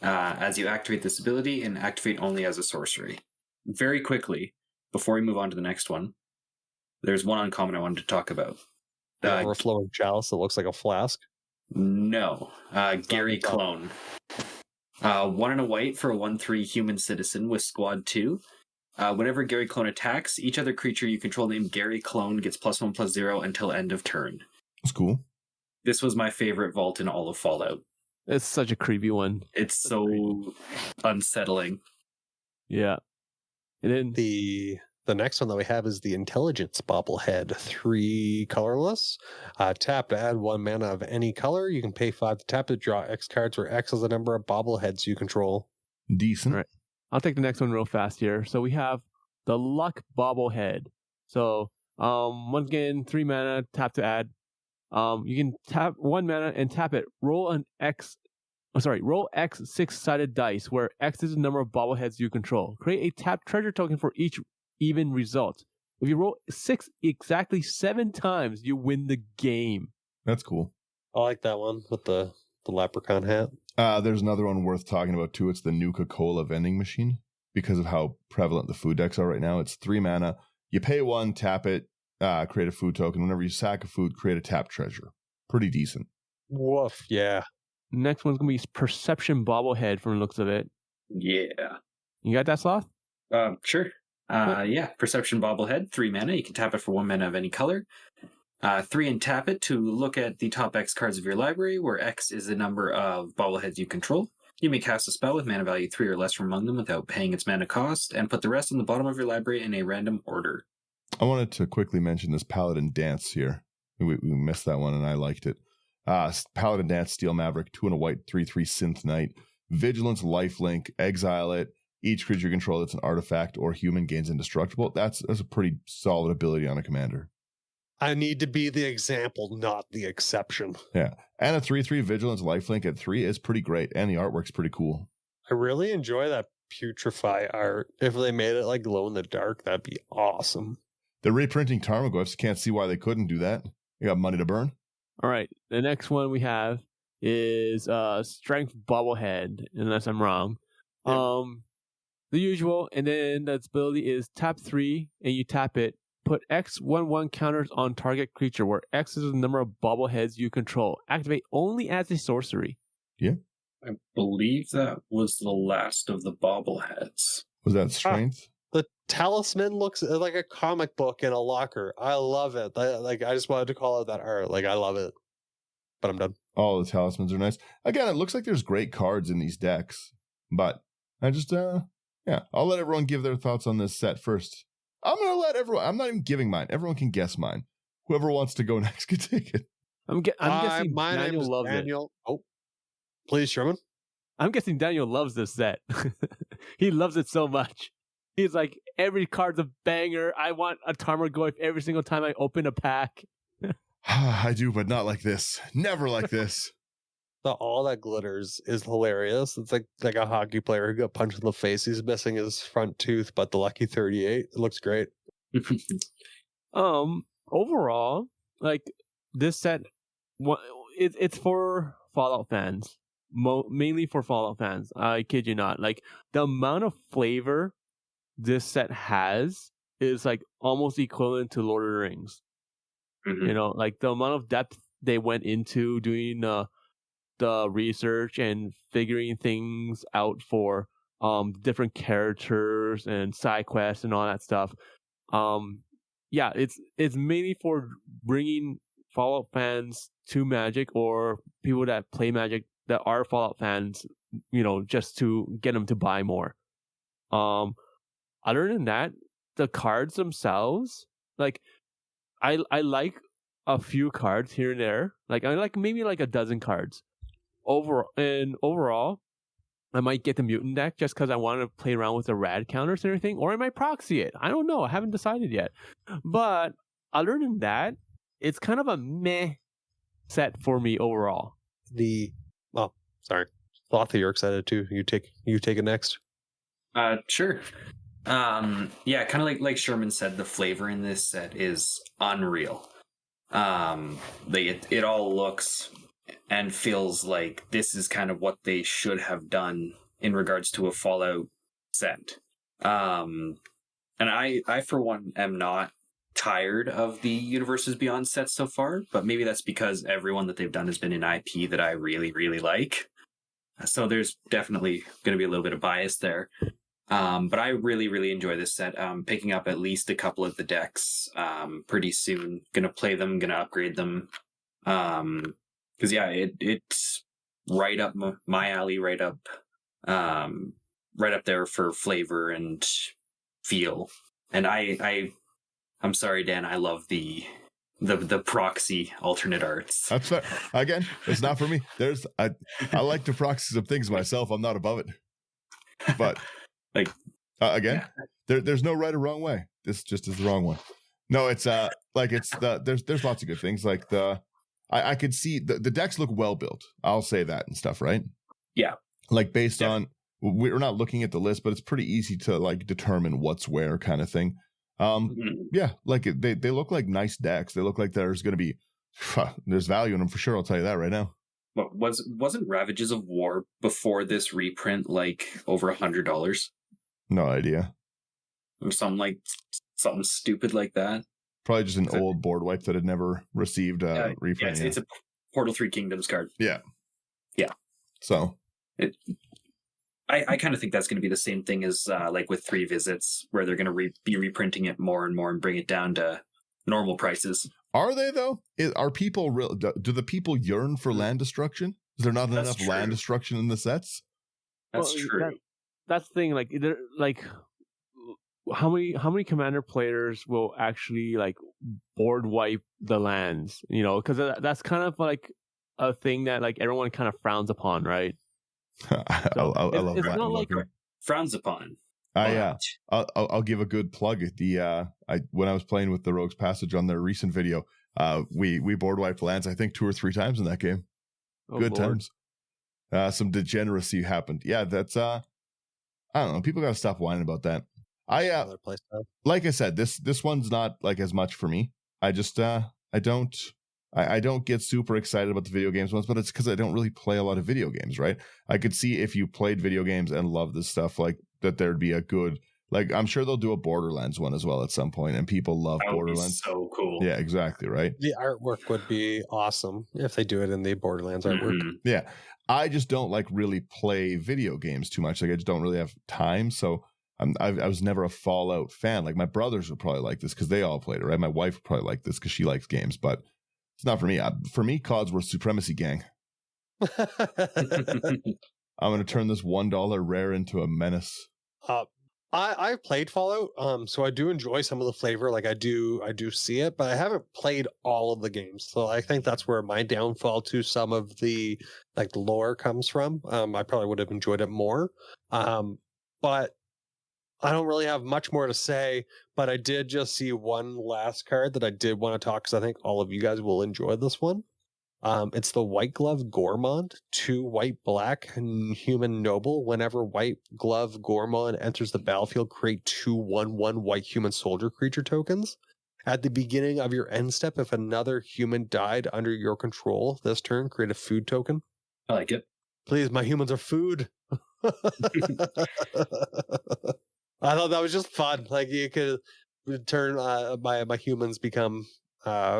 as you activate this ability, and activate only as a sorcery. Very quickly, before we move on to the next one, there's one uncommon I wanted to talk about. The overflowing chalice that looks like a flask? No. Gary Clone. 1 and a white for a 1/3 human citizen with squad 2. Whenever Gary Clone attacks, each other creature you control named Gary Clone gets +1/+0 until end of turn. That's cool. This was my favorite vault in all of Fallout. It's such a creepy one. It's so unsettling. Yeah. And then the next one that we have is the Intelligence bobblehead. 3 colorless. Tap to add 1 mana of any color. You can pay 5 to tap to draw X cards, where X is the number of bobbleheads you control. Decent. Right. I'll take the next one real fast here. So we have the Luck Bobblehead. So once again, 3 mana, tap to add. You can tap 1 mana and tap it. Roll X 6-sided dice, where X is the number of bobbleheads you control. Create a tapped treasure token for each even result. If you roll 6 exactly 7 times, you win the game. That's cool. I like that one with the leprechaun hat. There's another one worth talking about too. It's the Nuka-Cola vending machine. Because of how prevalent the food decks are right now, it's 3 mana. You pay 1, tap it, create a food token. Whenever you sack a food, create a tapped treasure. Pretty decent. Woof, yeah. Next one's going to be Perception Bobblehead from the looks of it. Yeah. You got that, Sloth? Sure. Yeah, Perception Bobblehead, 3 mana. You can tap it for 1 mana of any color. 3 and tap it to look at the top X cards of your library, where X is the number of bobbleheads you control. You may cast a spell with mana value 3 or less from among them without paying its mana cost, and put the rest on the bottom of your library in a random order. I wanted to quickly mention this Paladin Dance here. We missed that one, and I liked it. Paladin Dance, Steel Maverick, 2 and a white, 3/3 Synth Knight. Vigilance, Lifelink, exile it. Each creature you control that's an artifact or human gains indestructible. That's a pretty solid ability on a commander. I need to be the example, not the exception. Yeah. And a 3/3 Vigilance Lifelink at 3 is pretty great. And the artwork's pretty cool. I really enjoy that Putrefy art. If they made it like glow in the dark, that'd be awesome. They're reprinting Tarmogoyfs. Can't see why they couldn't do that. They got money to burn. All right. The next one we have is Strength Bobblehead, unless I'm wrong. Yeah. The usual. And then the ability is tap 3 and you tap it. Put X/1/1 counters on target creature, where X is the number of bobbleheads you control. Activate only as a sorcery. Yeah. I believe that was the last of the bobbleheads. Was that strength? The talisman looks like a comic book in a locker. I love it. I just wanted to call out that art. I love it. But I'm done. All the talismans are nice. Again, it looks like there's great cards in these decks. But I just, I'll let everyone give their thoughts on this set first. I'm going to let everyone, I'm not even giving mine. Everyone can guess mine. Whoever wants to go next can take it. I'm guessing my name Daniel is loves Daniel. Oh, please, Sherman. I'm guessing Daniel loves this set. He loves it so much. He's like, every card's a banger. I want a Tarmogoyf every single time I open a pack. I do, but not like this. Never like this. All that glitters is hilarious. It's like a hockey player who got punched in the face. He's missing his front tooth, but the lucky 38. It looks great. Overall, like this set, it's for Fallout fans. Mainly for Fallout fans. I kid you not. Like the amount of flavor this set has is like almost equivalent to Lord of the Rings. Mm-hmm. You know, like the amount of depth they went into doing the research and figuring things out for different characters and side quests and all that stuff. Yeah, it's mainly for bringing Fallout fans to Magic, or people that play Magic that are Fallout fans, you know, just to get them to buy more. Other than that, the cards themselves, like I like a few cards here and there. Like I like maybe like a dozen cards. Overall, I might get the mutant deck just because I want to play around with the rad counters and everything, or I might proxy it. I don't know. I haven't decided yet. But other than that, it's kind of a meh set for me overall. Sorry. Thought that you're excited too. You take it next. Sure. Yeah, kind of like Sherman said, the flavor in this set is unreal. It all looks and feels like this is kind of what they should have done in regards to a Fallout set. And I for one am not tired of the Universes Beyond sets so far, but maybe that's because everyone that they've done has been an IP that I really, really like. So there's definitely going to be a little bit of bias there. But I really, really enjoy this set. Picking up at least a couple of the decks pretty soon. Gonna play them, gonna upgrade them. Because yeah, it's right up my alley, right up there for flavor and feel. And I'm sorry, Dan, I love the proxy alternate arts. That's fair. Again, it's not for me. I like to proxy some things myself. I'm not above it. But like again, There's no right or wrong way. This just is the wrong one. No, it's there's lots of good things. Like I could see the decks look well built. I'll say that and stuff, right? Yeah. Like based on, we're not looking at the list, but it's pretty easy to like determine what's where kind of thing. Yeah, like they look like nice decks. They look like there's going to be there's value in them for sure. I'll tell you that right now. But wasn't Ravages of War before this reprint like over $100? No idea. Or something stupid like that. Probably just an old board wipe that had never received a reprint. Yeah, it's a Portal 3 Kingdoms card. Yeah. Yeah. So I kind of think that's going to be the same thing as like with 3 Visits, where they're going to be reprinting it more and more and bring it down to normal prices. Are they though? Are people real? Do the people yearn for land destruction? Is there not enough land destruction in the sets? That's true. That's the thing. Like how many Commander players will actually like board wipe the lands? You know, because that's kind of like a thing that like everyone kind of frowns upon, right? I love it's that. not like frowns upon. I'll give a good plug. When I was playing with the Rogue's Passage on their recent video, we board wiped lands I think 2 or 3 times in that game. Good times. Some degeneracy happened. Yeah, that's I don't know. People got to stop whining about that. Like I said, this one's not like as much for me. I just I don't get super excited about the video games ones, but it's because I don't really play a lot of video games, right? I could see if you played video games and love this stuff, like that there'd be a good, like I'm sure they'll do a Borderlands one as well at some point, and people love Borderlands. So cool. Yeah, exactly, right? The artwork would be awesome if they do it in the Borderlands artwork. Yeah, I just don't like really play video games too much. Like I just don't really have time, so I was never a Fallout fan. Like my brothers would probably like this because they all played it, right? My wife would probably like this because she likes games, but it's not for me. For me, COD's were Supremacy Gang. I'm going to turn this $1 rare into a menace. I played Fallout, so I do enjoy some of the flavor. Like I do see it, but I haven't played all of the games. So I think that's where my downfall to some of the like lore comes from. I probably would have enjoyed it more, but I don't really have much more to say. But I did just see one last card that I did want to talk because I think all of you guys will enjoy this one. It's the White Glove Gourmand, 2 white black human noble. Whenever White Glove Gourmand enters the battlefield, create 2 1/1 white human soldier creature tokens. At the beginning of your end step, if another human died under your control this turn, create a food token. I like it. Please, my humans are food. I thought that was just fun. Like you could turn my humans become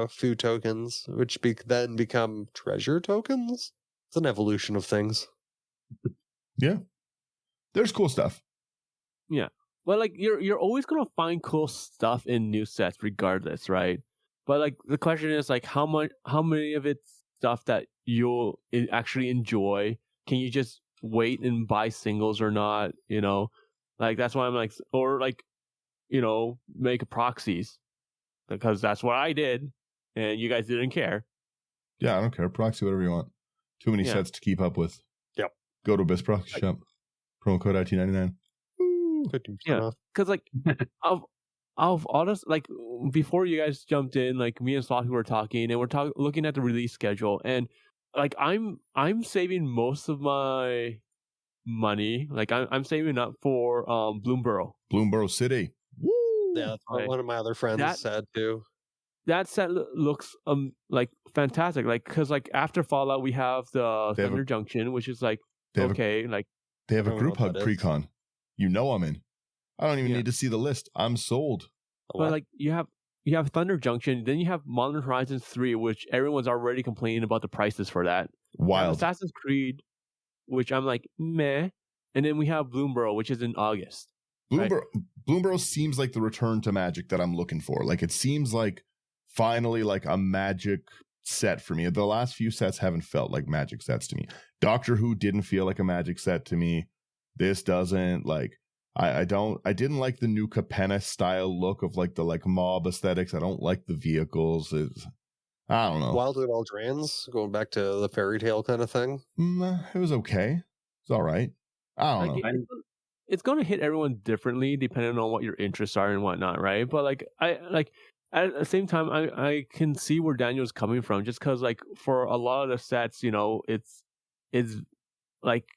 food tokens, which then become treasure tokens. It's an evolution of things. Yeah, there's cool stuff. Yeah, well, like you're always gonna find cool stuff in new sets, regardless, right? But like the question is like how many of it's stuff that you'll actually enjoy? Can you just wait and buy singles or not? You know, like that's why I'm like, or like, you know, make a proxies. Because that's what I did, and you guys didn't care. Yeah, I don't care. Proxy whatever you want. Too many sets to keep up with. Yep. Go to Abyss Proxy Shop. Promo code IT99. Yeah, because like, of all this, like before you guys jumped in, like me and Sloppy were talking, and we're looking at the release schedule, and like I'm saving most of my money. Like I'm saving up for Bloomborough City. Yeah, that's what one of my other friends said too. That set looks like fantastic. Like because like after Fallout we have the Thunder Junction, which is like they have a group hug pre-con. You know I'm in. I don't even need to see the list. I'm sold. But like you have Thunder Junction, then you have Modern Horizons 3, which everyone's already complaining about the prices for that. Wild. Assassin's Creed, which I'm like meh, and then we have Bloomborough, which is in August. Bloomborough seems like the return to Magic that I'm looking for. Like it seems like finally like a Magic set for me. The last few sets haven't felt like Magic sets to me. Doctor Who didn't feel like a Magic set to me. This doesn't. Like I didn't like the new Capenna style look of like the like mob aesthetics. I don't like the vehicles. I don't know. Wildwood Eldrans, going back to the fairy tale kind of thing. It was okay. It's all right. I don't know. it's going to hit everyone differently depending on what your interests are and whatnot, right? But like at the same time, I can see where Daniel's coming from, just because like for a lot of the sets, you know, it's like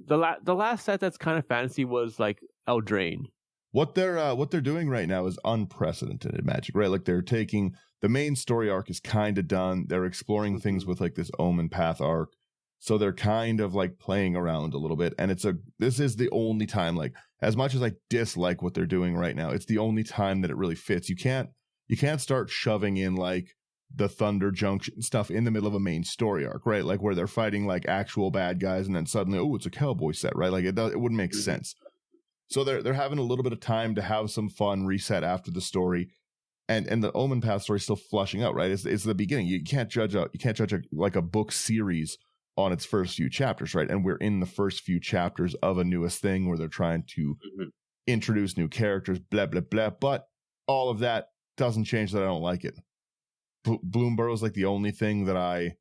the last set that's kind of fantasy was like Eldraine. What they're doing right now is unprecedented in Magic, right? Like they're taking the main story arc is kind of done. They're exploring things with like this Omen Path arc. So they're kind of like playing around a little bit. And this is the only time, like, as much as I dislike what they're doing right now, it's the only time that it really fits. You can't start shoving in like the Thunder Junction stuff in the middle of a main story arc, right? Like where they're fighting like actual bad guys and then suddenly, oh, it's a cowboy set, right? Like it wouldn't make sense. So they're having a little bit of time to have some fun, reset after the story. And the Omen Path story is still flushing out, right? It's the beginning. You can't judge a book series on its first few chapters, right? And we're in the first few chapters of a newest thing where they're trying to introduce new characters, blah, blah, blah. But all of that doesn't change that I don't like it. Bloomburrow is like the only thing that I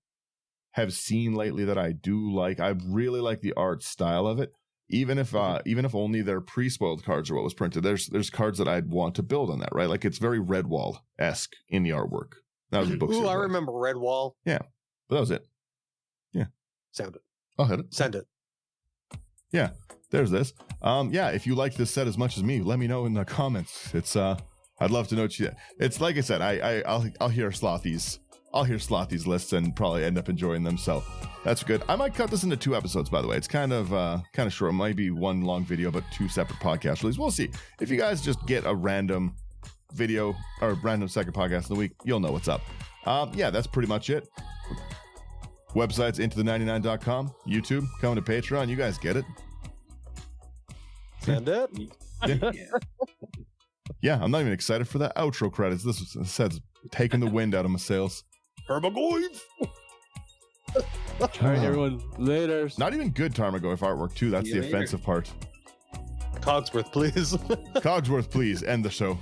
have seen lately that I do like. I really like the art style of it. Even if only their pre-spoiled cards are what was printed, there's cards that I'd want to build on that, right? Like it's very Redwall-esque in the artwork. That was the book. Ooh, I remember Redwall. Yeah, but that was it. Yeah. Sound it. I'll hit it. Send it. Yeah, there's this. Yeah, if you like this set as much as me, let me know in the comments. It's I'd love to know what you. It's like I said, I'll hear Slothy's lists and probably end up enjoying them. So that's good. I might cut this into 2 episodes, by the way. It's kind of short. It might be one long video, but 2 separate podcast releases. We'll see. If you guys just get a random video or random second podcast in the week, you'll know what's up. Yeah, that's pretty much it. Websites into99.com, YouTube, coming to Patreon. You guys get it. Send it. Yeah. Yeah, I'm not even excited for the outro credits. This says taking the wind out of my sails. Tarmogoyf. All right, everyone. Later. Not even good Tarmogoyf artwork, too. That's the offensive part. Cogsworth, please. Cogsworth, please. End the show.